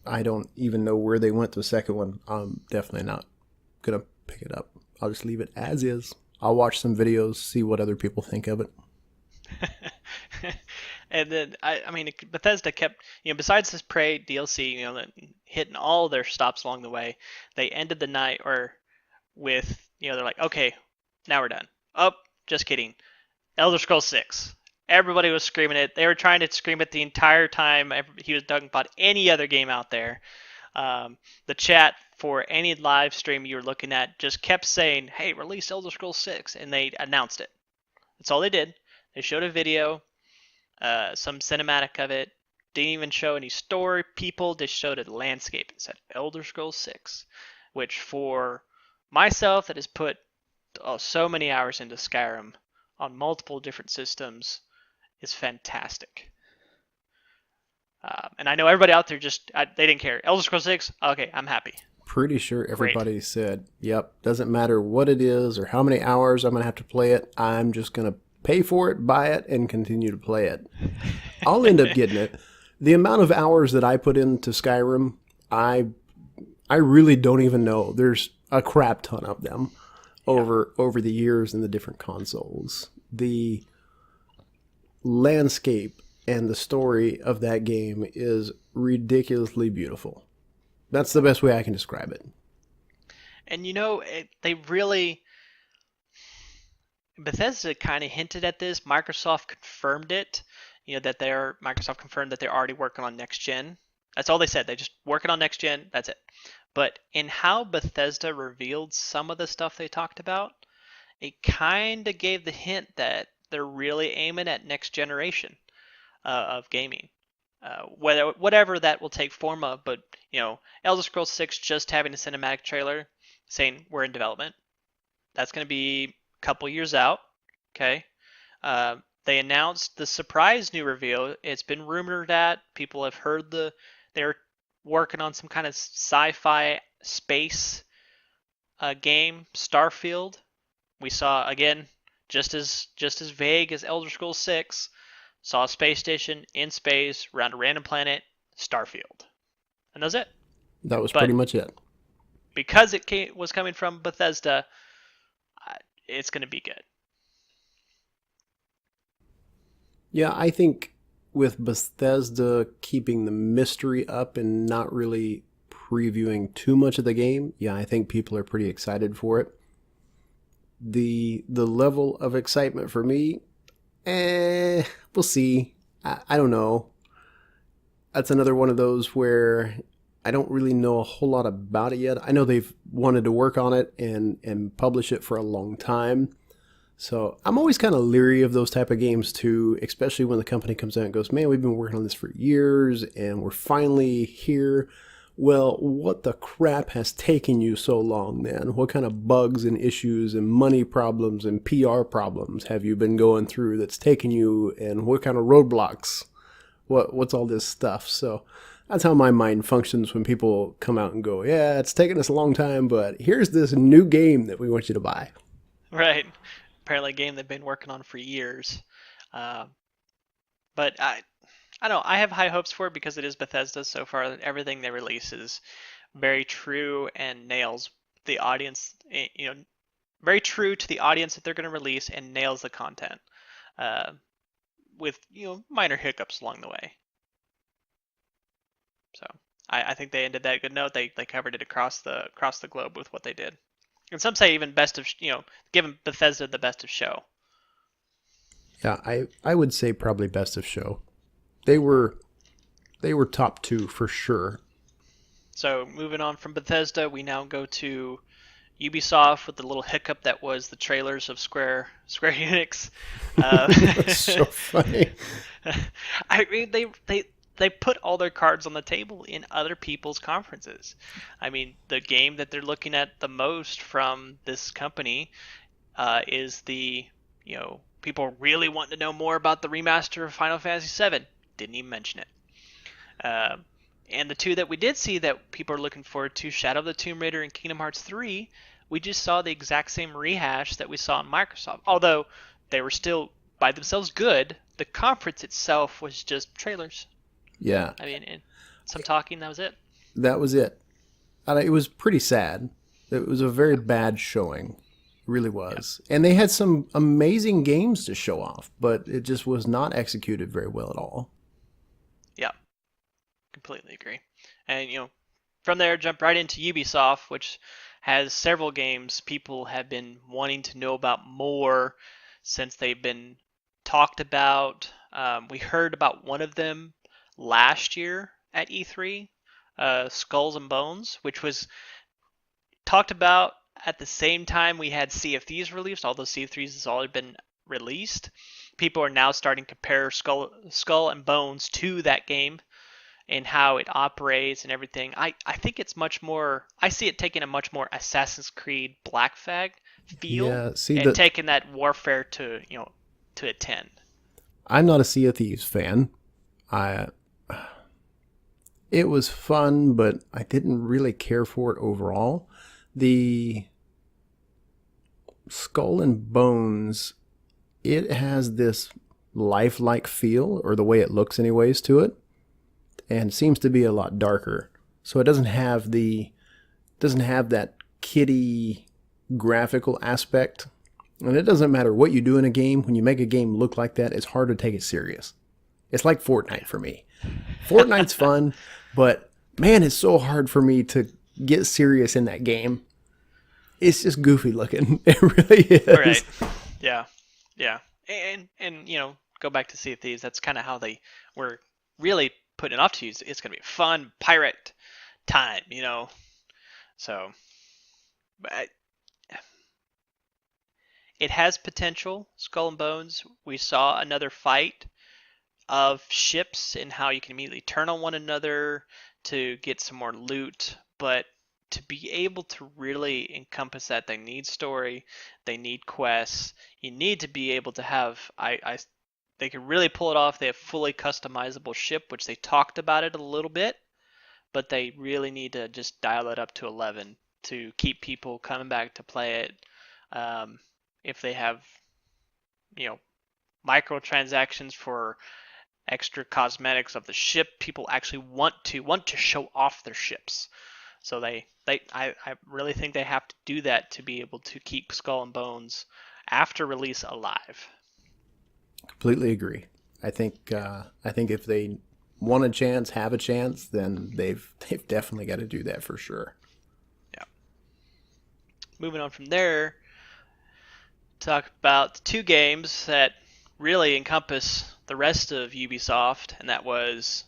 I don't even know where they went to the second one. I'm definitely not going to pick it up. I'll just leave it as is. I'll watch some videos, see what other people think of it. And then I mean, Bethesda kept, besides this Prey DLC, hitting all their stops along the way, they ended the night with, they're like, okay, now we're done. Oh, just kidding. Elder Scrolls 6. Everybody was screaming it. They were trying to scream it the entire time he was talking about any other game out there. The chat for any live stream you were looking at just kept saying, hey, release Elder Scrolls 6, and they announced it. That's all they did. They showed a video, some cinematic of it. Didn't even show any story people. Just showed a landscape and said Elder Scrolls 6, which for myself that has put so many hours into Skyrim on multiple different systems is fantastic. And I know everybody out there they didn't care. Elder Scrolls 6, okay, I'm happy. Pretty sure everybody said, yep, doesn't matter what it is or how many hours I'm going to have to play it. I'm just going to pay for it, buy it, and continue to play it. I'll end up getting it. The amount of hours that I put into Skyrim, I really don't even know. There's a crap ton of them over the years in the different consoles. The landscape and the story of that game is ridiculously beautiful. That's the best way I can describe it. And they really, Bethesda kind of hinted at this. Microsoft confirmed it. Microsoft confirmed that they're already working on next gen. That's all they said. They're just working on next gen. That's it. But in how Bethesda revealed some of the stuff they talked about, it kind of gave the hint that they're really aiming at next generation of gaming. Whatever that will take form of, but Elder Scrolls 6 just having a cinematic trailer saying we're in development. That's going to be a couple years out. Okay. They announced the surprise new reveal. It's been rumored that people have heard they're working on some kind of sci-fi space game, Starfield. We saw again just as vague as Elder Scrolls 6. Saw a space station in space around a random planet, Starfield, and that's it. That was pretty much it. Because it was coming from Bethesda, it's going to be good. Yeah, I think with Bethesda keeping the mystery up and not really previewing too much of the game, yeah, I think people are pretty excited for it. The level of excitement for me, we'll see. I don't know. That's another one of those where I don't really know a whole lot about it yet. I know they've wanted to work on it and publish it for a long time. So I'm always kind of leery of those type of games too, especially when the company comes out and goes, man, we've been working on this for years and we're finally here. Well, what the crap has taken you so long then? What kind of bugs and issues and money problems and PR problems have you been going through that's taken you, and what kind of roadblocks? What's all this stuff? So that's how my mind functions when people come out and go, yeah, it's taken us a long time, but here's this new game that we want you to buy. Right. Apparently a game they've been working on for years. But I don't know. I have high hopes for it because it is Bethesda so far. Everything they release is very true and nails the audience. Very true to the audience that they're going to release and nails the content. With minor hiccups along the way. So I think they ended that good note. They covered it across the globe with what they did. And some say even best of, giving Bethesda the best of show. Yeah, I would say probably best of show. They were top two for sure. So moving on from Bethesda, we now go to Ubisoft with the little hiccup that was the trailers of Square Enix. That's so funny. I mean, they put all their cards on the table in other people's conferences. I mean, the game that they're looking at the most from this company is the, people really want to know more about the remaster of Final Fantasy VII. Didn't even mention it. And the two that we did see that people are looking forward to, Shadow of the Tomb Raider and Kingdom Hearts 3, we just saw the exact same rehash that we saw in Microsoft. Although they were still by themselves good, the conference itself was just trailers. Yeah. I mean, and some talking, that was it. That was it. It was pretty sad. It was a very bad showing. It really was. Yeah. And they had some amazing games to show off, but it just was not executed very well at all. Yeah. Completely agree. And, from there, jump right into Ubisoft, which has several games people have been wanting to know about more since they've been talked about. We heard about one of them last year at E3, Skulls and Bones, which was talked about at the same time we had Sea of Thieves released, although Sea of Thieves has already been released. People are now starting to compare Skull and Bones to that game and how it operates and everything. I think it's much more, I see it taking a much more Assassin's Creed Black Flag feel, and taking that warfare to a 10. I'm not a Sea of Thieves fan. It was fun, but I didn't really care for it overall. The Skull and Bones, it has this lifelike feel, or the way it looks anyways, to it, and seems to be a lot darker. So it doesn't have that kiddie graphical aspect. And it doesn't matter what you do in a game, when you make a game look like that, it's hard to take it serious. It's like Fortnite for me. Fortnite's fun, but man, it's so hard for me to get serious in that game. It's just goofy looking. It really is. Right. Yeah. Yeah. And go back to Sea of Thieves. That's kind of how they were really putting it off to you. It's going to be fun pirate time, So, but it has potential, Skull and Bones. We saw another fight of ships and how you can immediately turn on one another to get some more loot, but to be able to really encompass that, they need story, they need quests. You need to be able to have, they can really pull it off. They have fully customizable ship, which they talked about it a little bit, but they really need to just dial it up to 11 to keep people coming back to play it. If they have, microtransactions for extra cosmetics of the ship, people actually want to show off their ships. So I really think they have to do that to be able to keep Skull and Bones after release alive. Completely agree. I think if they want a chance, have a chance, then they've definitely got to do that for sure. Yeah. Moving on from there, talk about two games that really encompass the rest of Ubisoft, and that was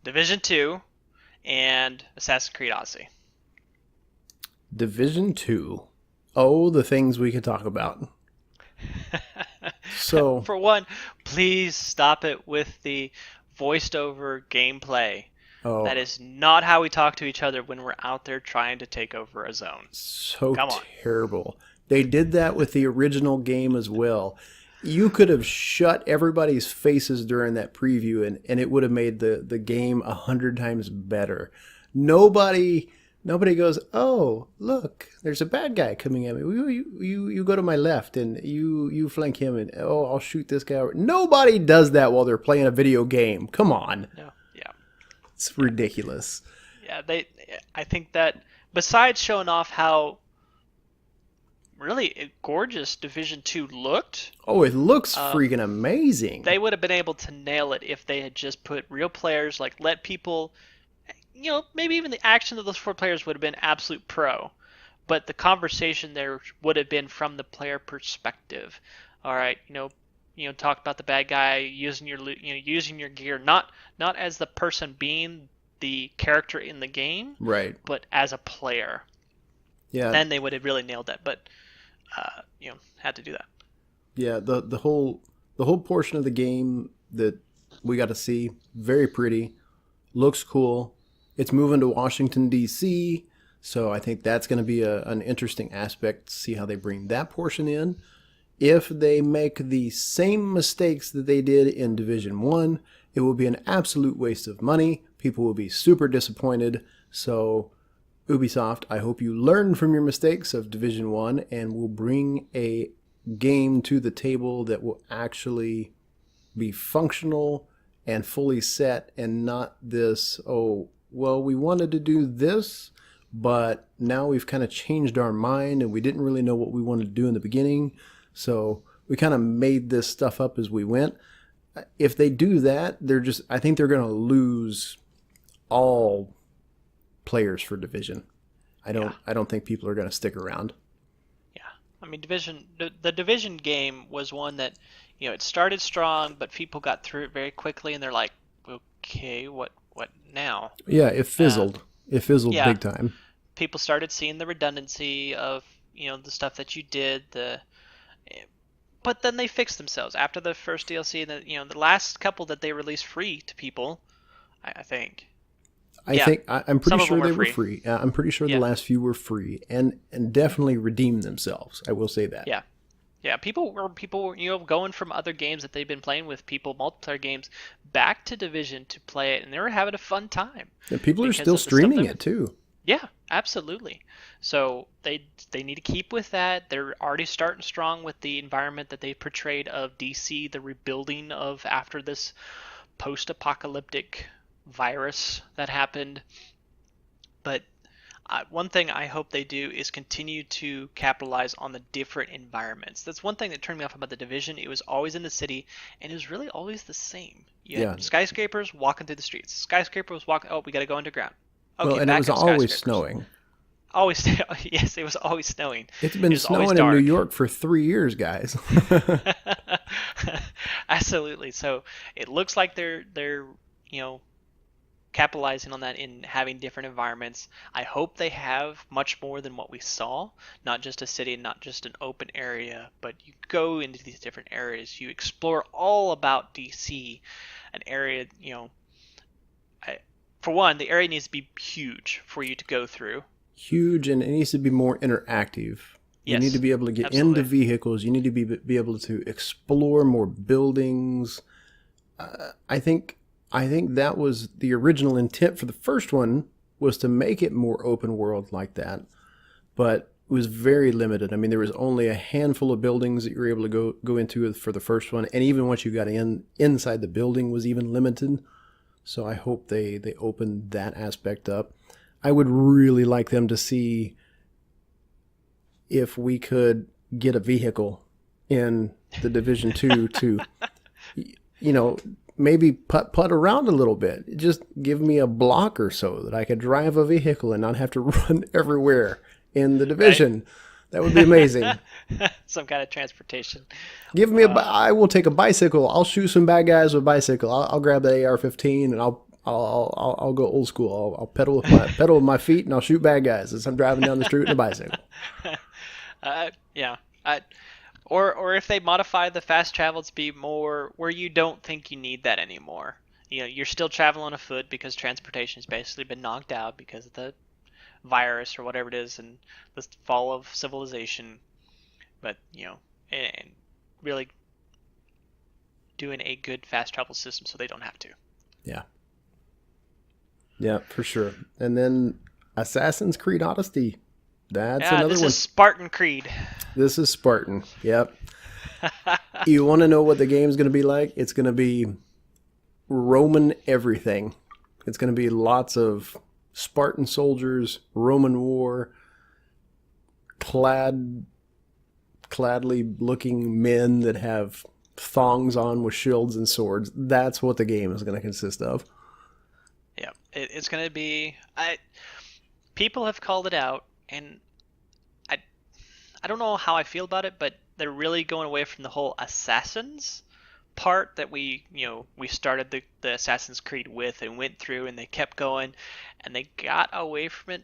Division 2 and Assassin's Creed Odyssey. Division 2. Oh, the things we could talk about. So, for one, please stop it with the voiced over gameplay. Oh, that is not how we talk to each other when we're out there trying to take over a zone. So terrible. They did that with the original game as well. You could have shut everybody's faces during that preview, and it would have made the game 100 times better. Nobody goes, oh, look, there's a bad guy coming at me. You go to my left, and you flank him, and oh, I'll shoot this guy. Nobody does that while they're playing a video game. Come on. No, yeah. It's ridiculous. Yeah, I think that besides showing off how really gorgeous Division 2 looked. Oh, it looks freaking amazing. They would have been able to nail it if they had just put real players, like let people, maybe even the action of those 4 players would have been absolute pro, but the conversation there would have been from the player perspective. All right, talk about the bad guy using using your gear, not as the person being the character in the game, Right. but as a player. Yeah. Then they would have really nailed that, but had to do that. Yeah. The whole portion of the game that we got to see, very pretty, looks cool. It's moving to Washington D.C., so I think that's going to be an interesting aspect to see how they bring that portion in. If they make the same mistakes that they did in Division 1, it will be an absolute waste of money. People will be super disappointed. So, Ubisoft, I hope you learn from your mistakes of Division 1 and will bring a game to the table that will actually be functional and fully set, and not this, oh, well, we wanted to do this, but now we've kind of changed our mind and we didn't really know what we wanted to do in the beginning. So we kind of made this stuff up as we went. If they do that, I think they're going to lose all players for Division. I don't think people are going to stick around. Yeah. I mean, the Division game was one that, it started strong, but people got through it very quickly and they're like, okay, what now? Yeah, it fizzled. It fizzled yeah. big time. People started seeing the redundancy of, the stuff that you did, but then they fixed themselves after the first DLC. The last couple that they released free to people, I think. I'm pretty sure they were free. free. I'm pretty sure the last few were free and definitely redeemed themselves. I will say that. Yeah. Yeah, people were going from other games that they've been playing with people, multiplayer games, back to Division to play it, and they were having a fun time. And people are still streaming it too. Yeah, absolutely. So they need to keep with that. They're already starting strong with the environment that they portrayed of DC, the rebuilding of after this post-apocalyptic virus that happened. But one thing I hope they do is continue to capitalize on the different environments. That's one thing that turned me off about the Division. It was always in the city, and it was really always the same. You had skyscrapers walking through the streets. Skyscraper was walking. Oh, we got to go underground. Okay, well, and it was always snowing. Always, yes, it was always snowing. It's been snowing in New York for 3 years, guys. Absolutely. So it looks like they're capitalizing on that in having different environments. I hope they have much more than what we saw, not just a city, not just an open area, but you go into these different areas, you explore all about DC, an area, for one, the area needs to be huge for you to go through. Huge, and it needs to be more interactive. You need to be able to get into vehicles. You need to be able to explore more buildings. I think that was the original intent for the first one, was to make it more open world like that. But it was very limited. I mean, there was only a handful of buildings that you were able to go into for the first one. And even once you got inside the building was even limited. So I hope they open that aspect up. I would really like them to see if we could get a vehicle in the Division 2 to, maybe putt around a little bit. Just give me a block or so that I could drive a vehicle and not have to run everywhere in the Division. Right. That would be amazing. Some kind of transportation. Give me I will take a bicycle. I'll shoot some bad guys with a bicycle. I'll grab the AR-15 and I'll go old school. I'll pedal with my feet and I'll shoot bad guys as I'm driving down the street in a bicycle. Yeah. Or if they modify the fast travel to be more where you don't think you need that anymore. You're still traveling on foot because transportation has basically been knocked out because of the virus or whatever it is and the fall of civilization. But, and really doing a good fast travel system so they don't have to. Yeah. Yeah, for sure. And then Assassin's Creed Odyssey. That's another one. This is Spartan Creed. This is Spartan. Yep. You want to know what the game's going to be like? It's going to be Roman everything. It's going to be lots of Spartan soldiers, Roman war, cladly looking men that have thongs on with shields and swords. That's what the game is going to consist of. Yeah, It's gonna be. People have called it out, and I I don't know how I feel about it, but they're really going away from the whole assassins part that we started the Assassin's Creed with and went through, and they kept going, and they got away from it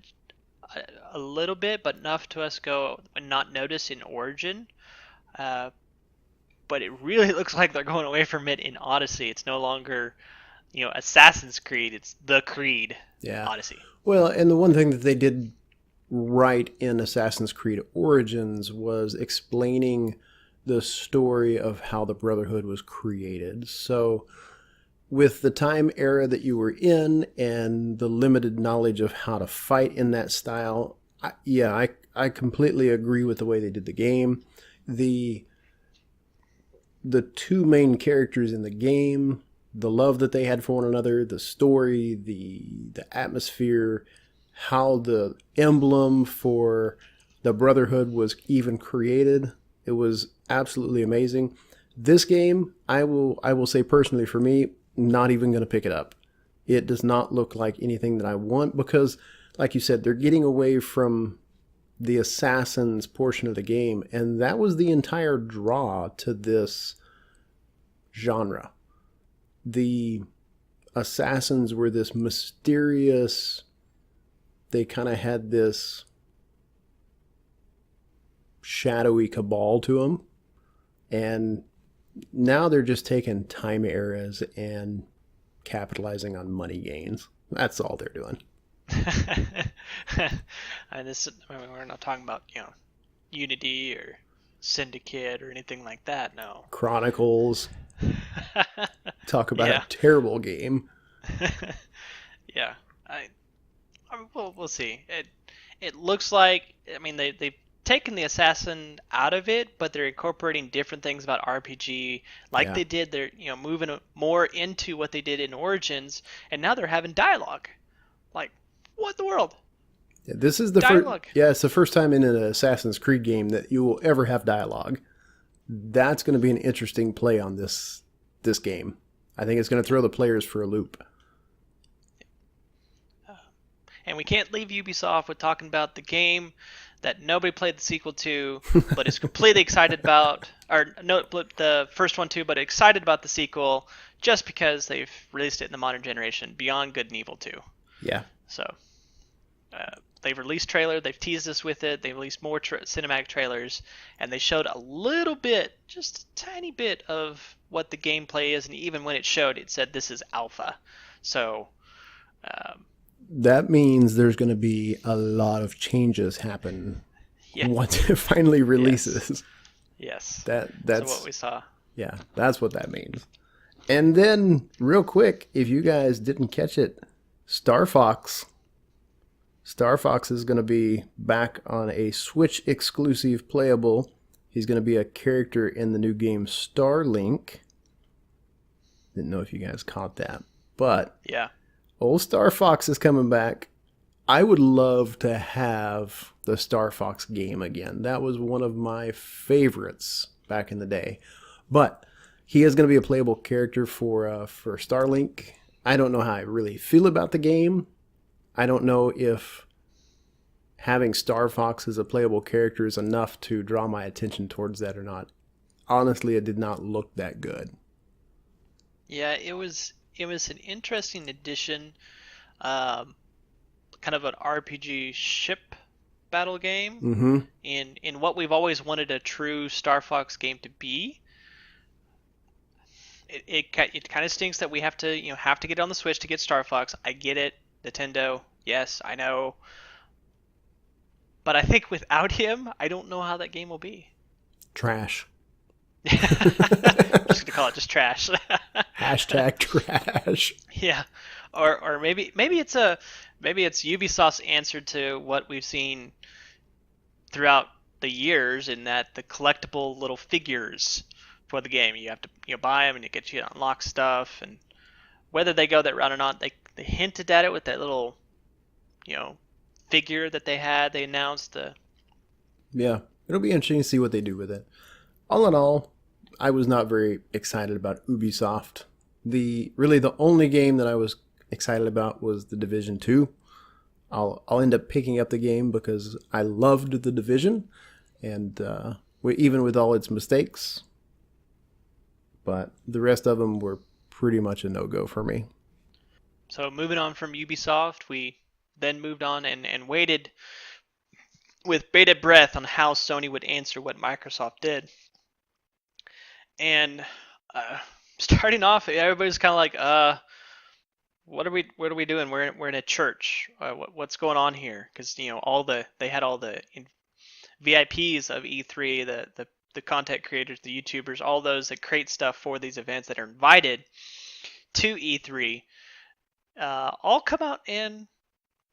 a little bit, but enough to us go and not notice in Origin. Uh, but it really looks like they're going away from it in Odyssey. It's no longer Assassin's Creed. It's the Creed Yeah. Odyssey. Well, and the one thing that they did right in Assassin's Creed Origins was explaining the story of how the Brotherhood was created. So, with the time era that you were in and the limited knowledge of how to fight in that style, I completely agree with the way they did the game. The two main characters in the game, the love that they had for one another, the story, the atmosphere, how the emblem for the Brotherhood was even created. It was absolutely amazing. This game, I will say personally for me, not even going to pick it up. It does not look like anything that I want because, like you said, they're getting away from the assassins portion of the game, and that was the entire draw to this genre. The assassins were this mysterious, they kind of had this shadowy cabal to them, and now they're just taking time eras and capitalizing on money gains. That's all they're doing. And we're not talking about Unity or Syndicate or anything like that. No. Chronicles. Talk about Yeah. a terrible game. Yeah. We'll see. It looks like, they've taken the assassin out of it, but they're incorporating different things about RPG like Yeah. they did. They're moving more into what they did in Origins, and now they're having dialogue. Like, what in the world? Yeah, this is the Dialogue. first. Yeah, it's the first time in an Assassin's Creed game that you will ever have dialogue. That's going to be an interesting play on this game. I think it's going to throw the players for a loop. And we can't leave Ubisoft with talking about the game that nobody played the sequel to, but is completely excited about, or no, the first one too, but excited about the sequel just because they've released it in the modern generation, Beyond Good and Evil 2. Yeah. So they've released trailer, they've teased us with it, they've released more cinematic trailers, and they showed a little bit, just a tiny bit of what the gameplay is, and even when it showed, it said this is alpha. So that means there's going to be a lot of changes happen yeah. once it finally releases. Yes. That's what we saw. Yeah, that's what that means. And then, real quick, if you guys didn't catch it, Star Fox is going to be back on a Switch exclusive playable. He's going to be a character in the new game Starlink. Didn't know if you guys caught that, but Yeah. old Star Fox is coming back. I would love to have the Star Fox game again. That was one of my favorites back in the day. But he is going to be a playable character for Starlink. I don't know how I really feel about the game. I don't know if having Star Fox as a playable character is enough to draw my attention towards that or not. Honestly, it did not look that good. Yeah, it was an interesting addition, kind of an RPG ship battle game Mm-hmm. in what we've always wanted a true Star Fox game to be. It kind of stinks that we have to get on the Switch to get Star Fox. I get it, Nintendo. Yes, I know. But I think without him, I don't know how that game will be. Trash. I'm just gonna call it just trash. Hashtag trash. Yeah, or maybe it's Ubisoft's answer to what we've seen throughout the years, in that the collectible little figures for the game, you have to buy them and it gets you to unlock stuff, and whether they go that route or not, they hinted at it with that little figure that they announced. Yeah, it'll be interesting to see what they do with it. All in all, I was not very excited about Ubisoft. The only game that I was excited about was The Division 2. I'll end up picking up the game because I loved The Division, and even with all its mistakes, but the rest of them were pretty much a no-go for me. So moving on from Ubisoft, we then moved on and waited with bated breath on how Sony would answer what Microsoft did. And starting off, everybody's kind of like, what are we doing? We're in a church. What's going on here? Because they had all the VIPs of E3, the content creators, the YouTubers, all those that create stuff for these events that are invited to E3, all come out and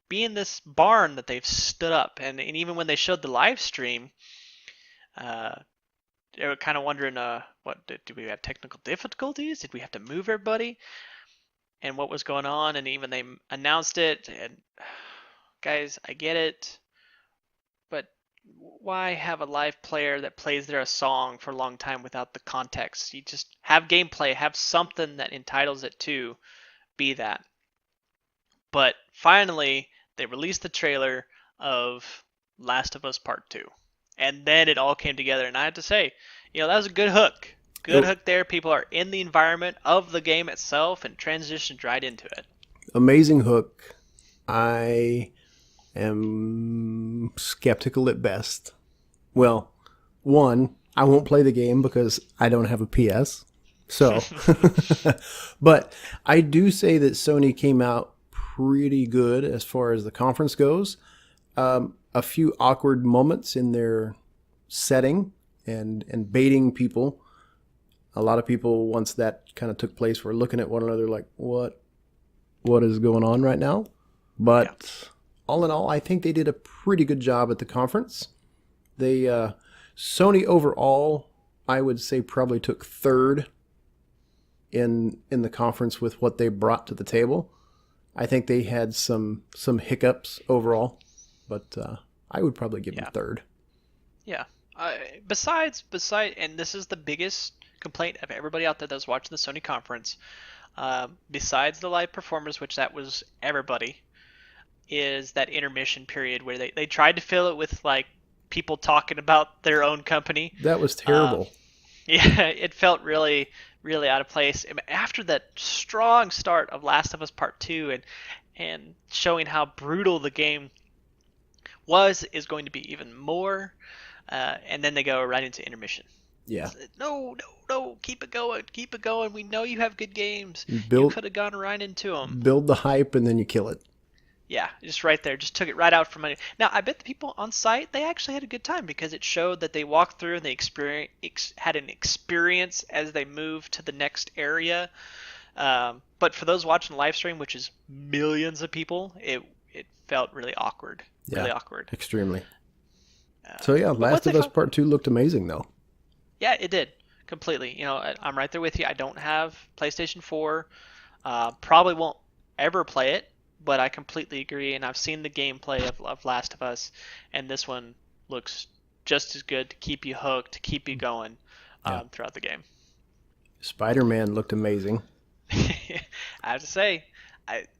be in this barn that they've stood up. And even when they showed the live stream, they were kind of wondering, what did we have technical difficulties? Did we have to move everybody? And what was going on? And even they announced it. And guys, I get it, but why have a live player that plays a song for a long time without the context? You just have gameplay, have something that entitles it to be that. But finally, they released the trailer of Last of Us Part 2. And then it all came together. And I have to say, that was a good hook. Good hook there. People are in the environment of the game itself and transitioned right into it. Amazing hook. I am skeptical at best. Well, one, I won't play the game because I don't have a PS. So, but I do say that Sony came out pretty good as far as the conference goes. A few awkward moments in their setting and baiting people. A lot of people, once that kind of took place, were looking at one another like, what is going on right now? But all in all, I think they did a pretty good job at the conference. They Sony overall, I would say, probably took third in the conference with what they brought to the table. I think they had some hiccups overall, but I would probably give them third. Yeah. Besides, and this is the biggest complaint of everybody out there that's watching the Sony conference, besides the live performers, which that was everybody, is that intermission period where they tried to fill it with like people talking about their own company. That was terrible. It felt really, really out of place. After that strong start of Last of Us Part 2 and showing how brutal the game is going to be even more, and then they go right into intermission. Yeah. No, keep it going. We know you have good games. You could have gone right into them. Build the hype and then you kill it. Yeah, just right there. Just took it right out from under. Now, I bet the people on site, they actually had a good time because it showed that they walked through and they had an experience as they moved to the next area. But for those watching the live stream, which is millions of people, it felt really awkward. Yeah, really awkward. Extremely. So yeah, Last of Us Part 2 looked amazing though. Yeah, it did. Completely. I'm right there with you. I don't have PlayStation 4. Probably won't ever play it, but I completely agree. And I've seen the gameplay of Last of Us, and this one looks just as good to keep you hooked, to keep you going throughout the game. Spider-Man looked amazing. I have to say,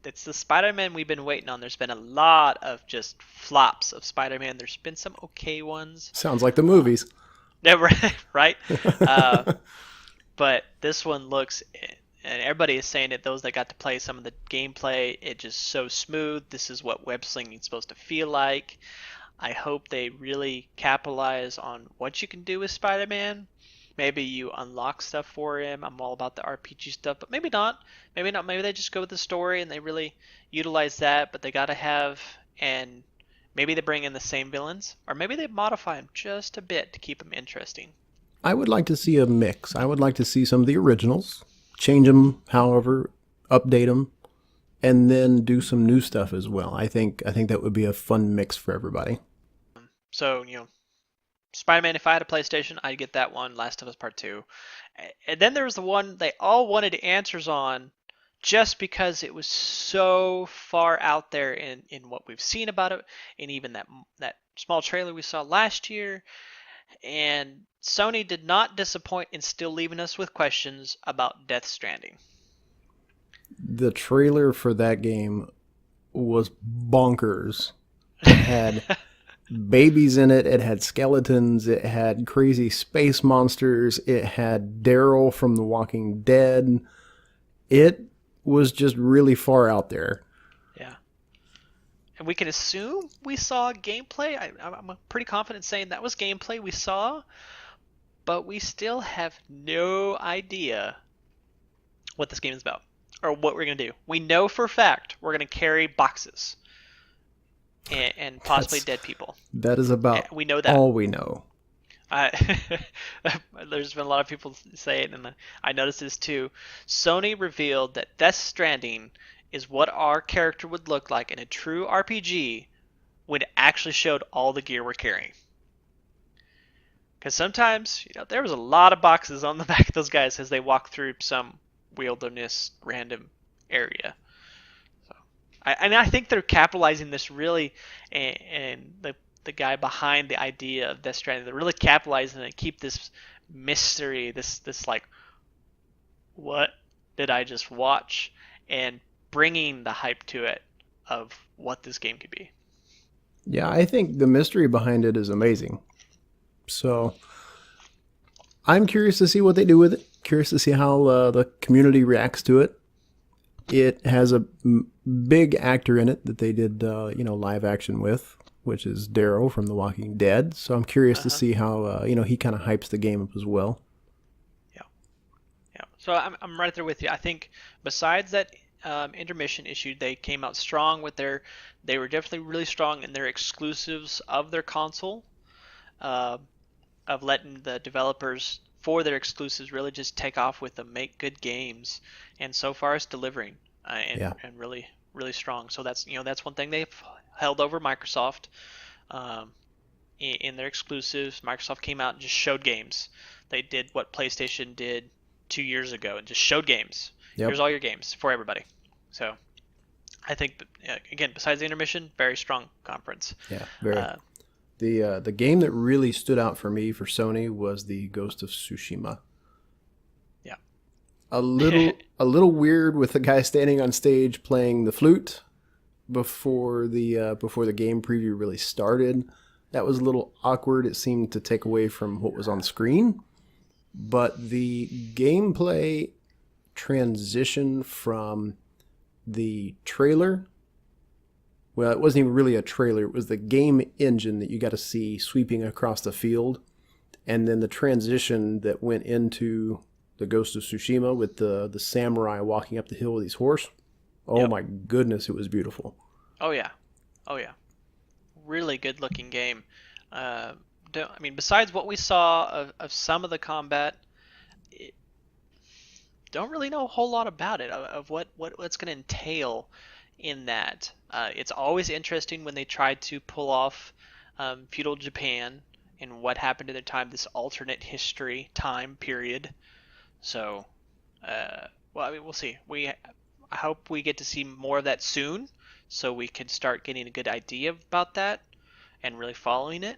it's the Spider-Man we've been waiting on. There's been a lot of just flops of Spider-Man. There's been some okay ones. Sounds like the movies. Yeah, right? But this one looks, and everybody is saying it, those that got to play some of the gameplay, it just so smooth. This is what web slinging is supposed to feel like. I hope they really capitalize on what you can do with Spider-Man. Maybe you unlock stuff for him. I'm all about the RPG stuff, but maybe not. Maybe not. Maybe they just go with the story and they really utilize that, but they got to have, and maybe they bring in the same villains, or maybe they modify them just a bit to keep them interesting. I would like to see a mix. I would like to see some of the originals, change them, however, update them, and then do some new stuff as well. I think that would be a fun mix for everybody. So, Spider-Man, if I had a PlayStation, I'd get that one, Last of Us Part 2. And then there was the one they all wanted answers on just because it was so far out there in what we've seen about it, and even that small trailer we saw last year. And Sony did not disappoint in still leaving us with questions about Death Stranding. The trailer for that game was bonkers. It had babies in it, it had skeletons, it had crazy space monsters, it had Daryl from The Walking Dead. It was just really far out there. Yeah. And we can assume we saw gameplay. I'm pretty confident saying that was gameplay we saw, but we still have no idea what this game is about or what we're going to do. We know for a fact we're going to carry boxes and possibly dead people. That is about We know that. all we know. There's been a lot of people say it, and I noticed this too. Sony revealed that Death Stranding is what our character would look like in a true RPG when it actually showed all the gear we're carrying. Because sometimes, there was a lot of boxes on the back of those guys as they walk through some wilderness random area. So, I think they're capitalizing this really, and the guy behind the idea of Death Stranding, they're really capitalizing it, keep this mystery, this like, what did I just watch, and bringing the hype to it of what this game could be. Yeah, I think the mystery behind it is amazing. So I'm curious to see what they do with it. Curious to see how the community reacts to it. It has a big actor in it that they did, live action with, which is Daryl from The Walking Dead. So I'm curious to see how, he kind of hypes the game up as well. Yeah. So I'm right there with you. I think besides that intermission issue, they came out strong with they were definitely really strong in their exclusives of their console, of letting the developers for their exclusives really just take off with them, make good games, and so far it's delivering, and really really strong. So that's one thing they've held over Microsoft in their exclusives. Microsoft came out and just showed games. They did what PlayStation did 2 years ago and just showed games. Yep. Here's all your games for everybody. So I think, again, besides the intermission, very strong conference. Yeah, very. The game that really stood out for me for Sony was the Ghost of Tsushima. Yeah. A little weird with the guy standing on stage playing the flute before the game preview really started. That was a little awkward. It seemed to take away from what was on screen. But the gameplay transition from the trailer, well, it wasn't even really a trailer. It was the game engine that you got to see sweeping across the field. And then the transition that went into the Ghost of Tsushima with the samurai walking up the hill with his horse. Oh my goodness, it was beautiful. Oh yeah. Really good looking game. Besides what we saw of some of the combat, don't really know a whole lot about it, of what's going to entail in that. It's always interesting when they try to pull off feudal Japan and what happened in their time, this alternate history time period. So, we'll see. I hope we get to see more of that soon, so we can start getting a good idea about that and really following it.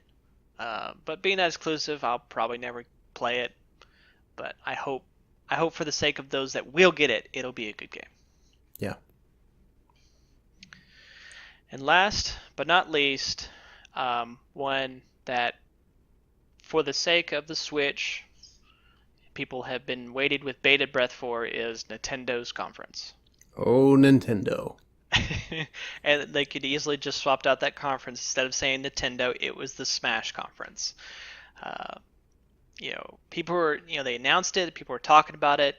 But being that exclusive, I'll probably never play it. But I hope for the sake of those that will get it, it'll be a good game. Yeah. And last but not least, one that, for the sake of the Switch, people have been waiting with bated breath for is Nintendo's conference. Oh, Nintendo. And they could easily just swapped out that conference. Instead of saying Nintendo, it was the Smash conference. People were, they announced it. People were talking about it.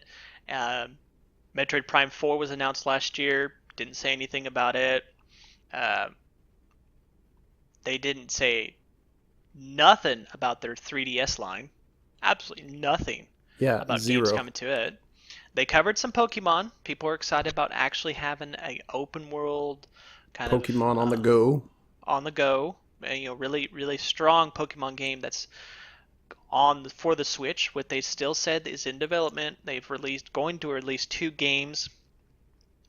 Metroid Prime 4 was announced last year. Didn't say anything about it. They didn't say nothing about their 3DS line. Absolutely nothing. Yeah, about zero. Games coming to it. They covered some Pokemon. People were excited about actually having an open world kind of Pokemon on the go. On the go, really really strong Pokemon game that's for the Switch. What they still said is in development. They've going to release 2 games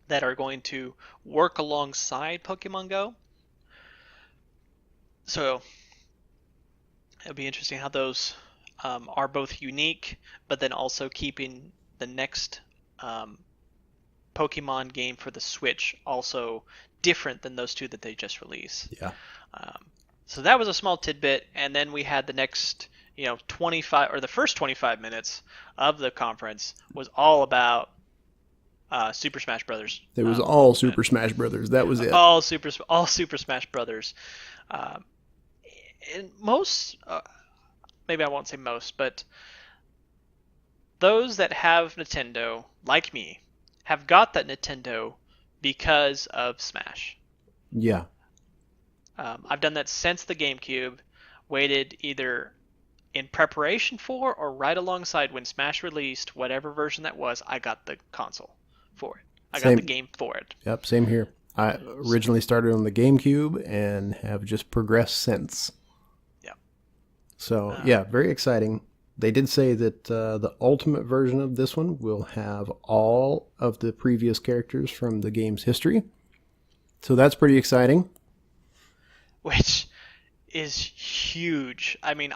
that are going to work alongside Pokemon Go. So it'll be interesting how those are both unique, but then also keeping the next Pokemon Pokemon game for the Switch also different than those two that they just released. Yeah. So that was a small tidbit, and then we had the next, 25 or the first 25 minutes of the conference was all about Super Smash Brothers. It was all Super Smash Brothers. That was it. All Super Smash Brothers. And most, maybe I won't say most, but those that have Nintendo, like me, have got that Nintendo because of Smash. Yeah. I've done that since the GameCube, waited either in preparation for or right alongside when Smash released, whatever version that was, I got the console for it. I got the game for it. Yep, same here. I originally started on the GameCube and have just progressed since. Yeah. So, yeah, very exciting. They did say that the ultimate version of this one will have all of the previous characters from the game's history. So that's pretty exciting. Which is huge. I mean,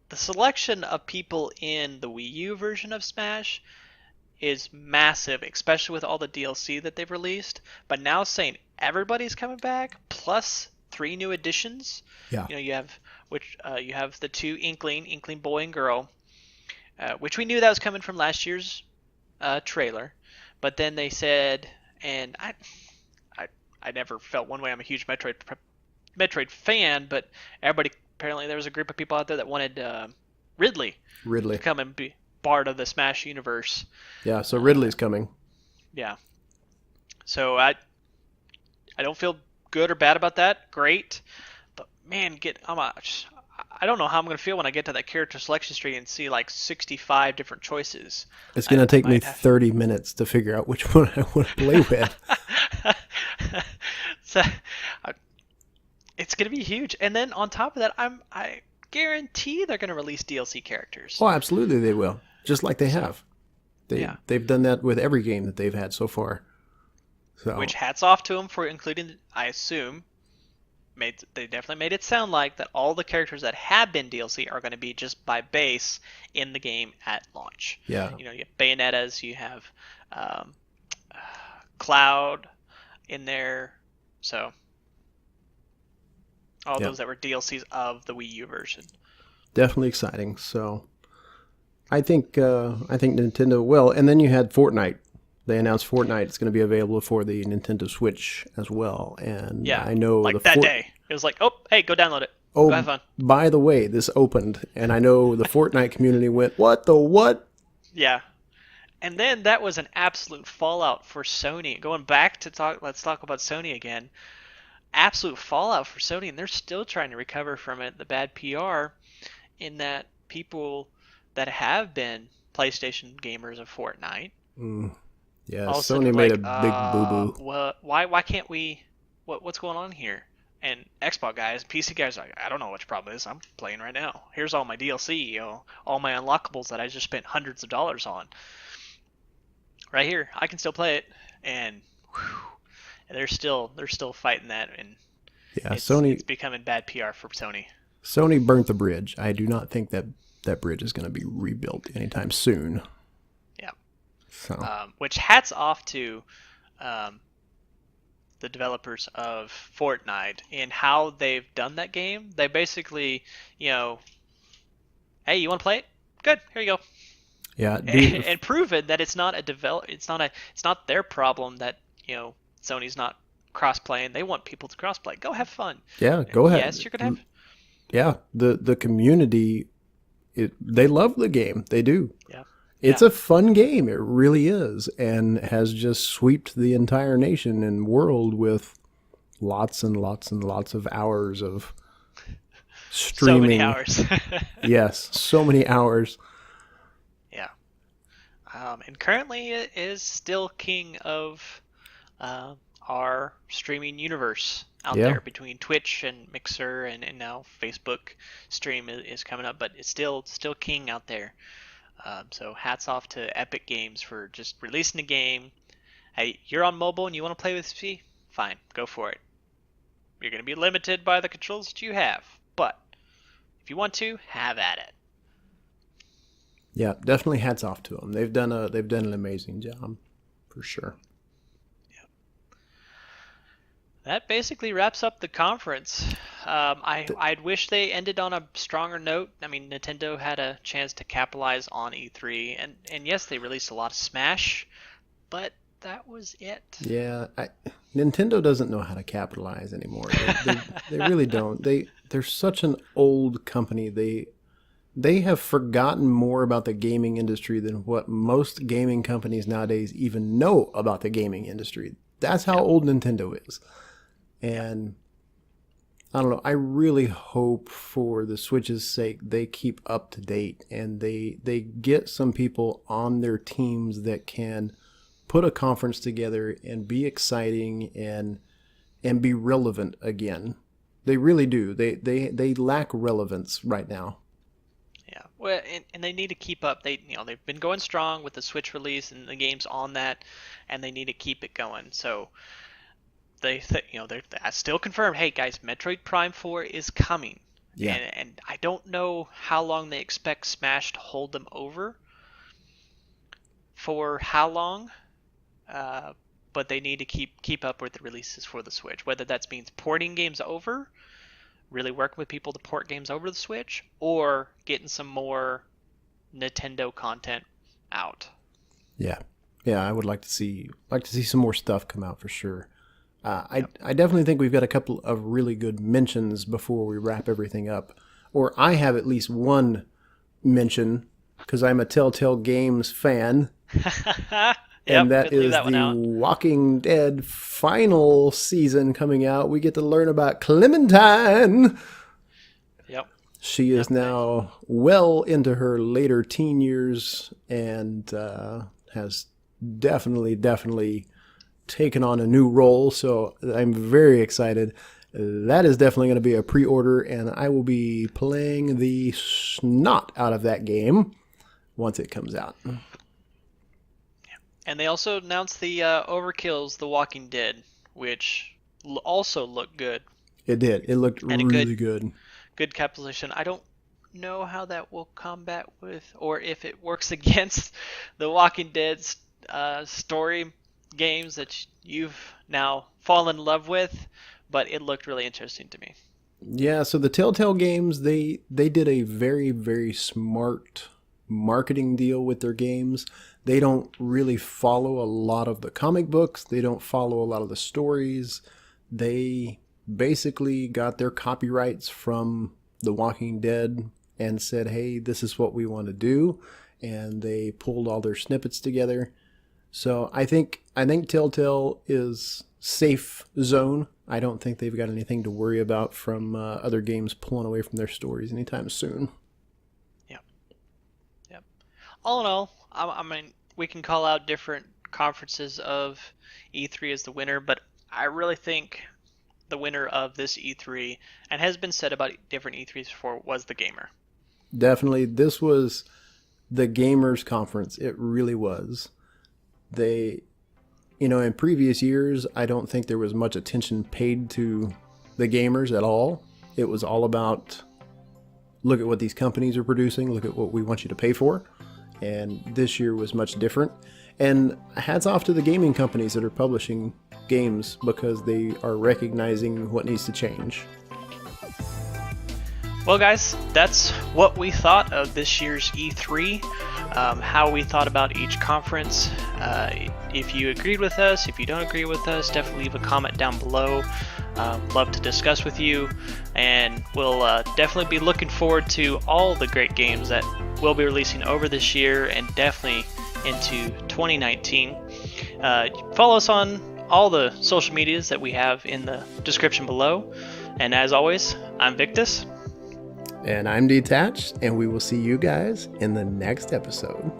the selection of people in the Wii U version of Smash is massive, especially with all the DLC that they've released. But now saying everybody's coming back, plus 3 new additions. Yeah. You have the 2 Inkling boy and girl, which we knew that was coming from last year's trailer. But then they said, and I never felt one way. I'm a huge Metroid fan, but apparently there was a group of people out there that wanted Ridley to come and be part of the Smash universe. Yeah, so Ridley's coming. Yeah. So I don't feel good or bad about that. Great. But man, I don't know how I'm going to feel when I get to that character selection tree and see like 65 different choices. It's going to take me 30 minutes to figure out which one I want to play with. So it's going to be huge. And then on top of that, I guarantee they're going to release DLC characters. Oh, absolutely they will. Just like they have. They've done that with every game that they've had so far. So. Which hats off to them for including, I assume, they definitely made it sound like that all the characters that have been DLC are going to be just by base in the game at launch. Yeah. You have Bayonetta's, you have Cloud in there, so all those that were DLCs of the Wii U version. Definitely exciting. So I think Nintendo will. And then you had Fortnite. They announced Fortnite is going to be available for the Nintendo Switch as well. And I know like that day. It was like, oh, hey, go download it. Oh, go have fun. By the way, this opened, and I know the Fortnite community went, what the what? Yeah. And then that was an absolute fallout for Sony. Going back to let's talk about Sony again. Absolute fallout for Sony, and they're still trying to recover from it. The bad PR in that people that have been PlayStation gamers of Fortnite. Yeah, Sony made a big boo-boo. Well, why can't we? What's going on here? And Xbox guys, PC guys, are like, I don't know what your problem is. I'm playing right now. Here's all my DLC, all my unlockables that I just spent hundreds of dollars on. Right here, I can still play it, and they're still fighting that, and it's becoming bad PR for Sony. Sony burnt the bridge. I do not think that bridge is going to be rebuilt anytime soon. Yeah. So. Which hats off to the developers of Fortnite and how they've done that game. They basically, hey, you want to play it? Good, here you go. Yeah, and proven that it's not it's not their problem that Sony's not cross-playing. They want people to cross-play. Go have fun. Yeah, go ahead. Yes, you're gonna have. Yeah, the community, they love the game. They do. Yeah. It's a fun game. It really is, and has just swept the entire nation and world with lots and lots and lots of hours of streaming. So many hours. Yes, so many hours. Yeah. And currently it is still king of our streaming universe out there between Twitch and Mixer and now Facebook stream is coming up, but it's still king out there. So hats off to Epic Games for just releasing a game. Hey, you're on mobile and you want to play with PC? Fine, go for it. You're going to be limited by the controls that you have, but if you want to, have at it. Yeah, definitely hats off to them. They've done an amazing job, for sure. That basically wraps up the conference. I'd wish they ended on a stronger note. I mean, Nintendo had a chance to capitalize on E3, and yes, they released a lot of Smash, but that was it. Yeah, Nintendo doesn't know how to capitalize anymore. They really don't. They're such an old company. They have forgotten more about the gaming industry than what most gaming companies nowadays even know about the gaming industry. That's how old Nintendo is. And I don't know. I really hope for the Switch's sake they keep up to date and they get some people on their teams that can put a conference together and be exciting and be relevant again. They really do. They lack relevance right now. Yeah, well, and they need to keep up. They've been going strong with the Switch release and the games on that, and they need to keep it going. So they're still confirmed. Hey guys, Metroid Prime 4 is coming. Yeah. And I don't know how long they expect Smash to hold them over. For how long? But they need to keep up with the releases for the Switch. Whether that means porting games over, really working with people to port games over to the Switch, or getting some more Nintendo content out. Yeah. Yeah, I would like to see some more stuff come out for sure. I definitely think we've got a couple of really good mentions before we wrap everything up. Or I have at least one mention because I'm a Telltale Games fan. And that is the Walking Dead final season coming out. We get to learn about Clementine. Yep. She is now well into her later teen years and has definitely taken on a new role. So I'm very excited. That is definitely going to be a pre-order, and I will be playing the snot out of that game once it comes out. And they also announced the Overkill's The Walking Dead, which also looked good. It did. It looked really good. Good capitalization. I don't know how that will combat with, or if it works against The Walking Dead's story games that you've now fallen in love with, but it looked really interesting to me. Yeah, so the Telltale Games, they did a very smart marketing deal with their games. They don't really follow a lot of the comic books. They don't follow a lot of the stories. They basically got their copyrights from The Walking Dead and said, hey, this is what we want to do. And they pulled all their snippets together. So I think Telltale is safe zone. I don't think they've got anything to worry about from other games pulling away from their stories anytime soon. Yep. All in all, I mean, we can call out different conferences of E3 as the winner, but I really think the winner of this E3, and has been said about different E3s before, was the gamer. Definitely. This was the gamers conference. It really was. In previous years, I don't think there was much attention paid to the gamers at all. It was all about, look at what these companies are producing, look at what we want you to pay for. And this year was much different. And hats off to the gaming companies that are publishing games because they are recognizing what needs to change. Well, guys, that's what we thought of this year's E3, how we thought about each conference. If you agreed with us, if you don't agree with us, definitely leave a comment down below. Love to discuss with you, and we'll definitely be looking forward to all the great games that we'll be releasing over this year and definitely into 2019. Follow us on all the social medias that we have in the description below. And as always, I'm Victus. And I'm Detached, and we will see you guys in the next episode.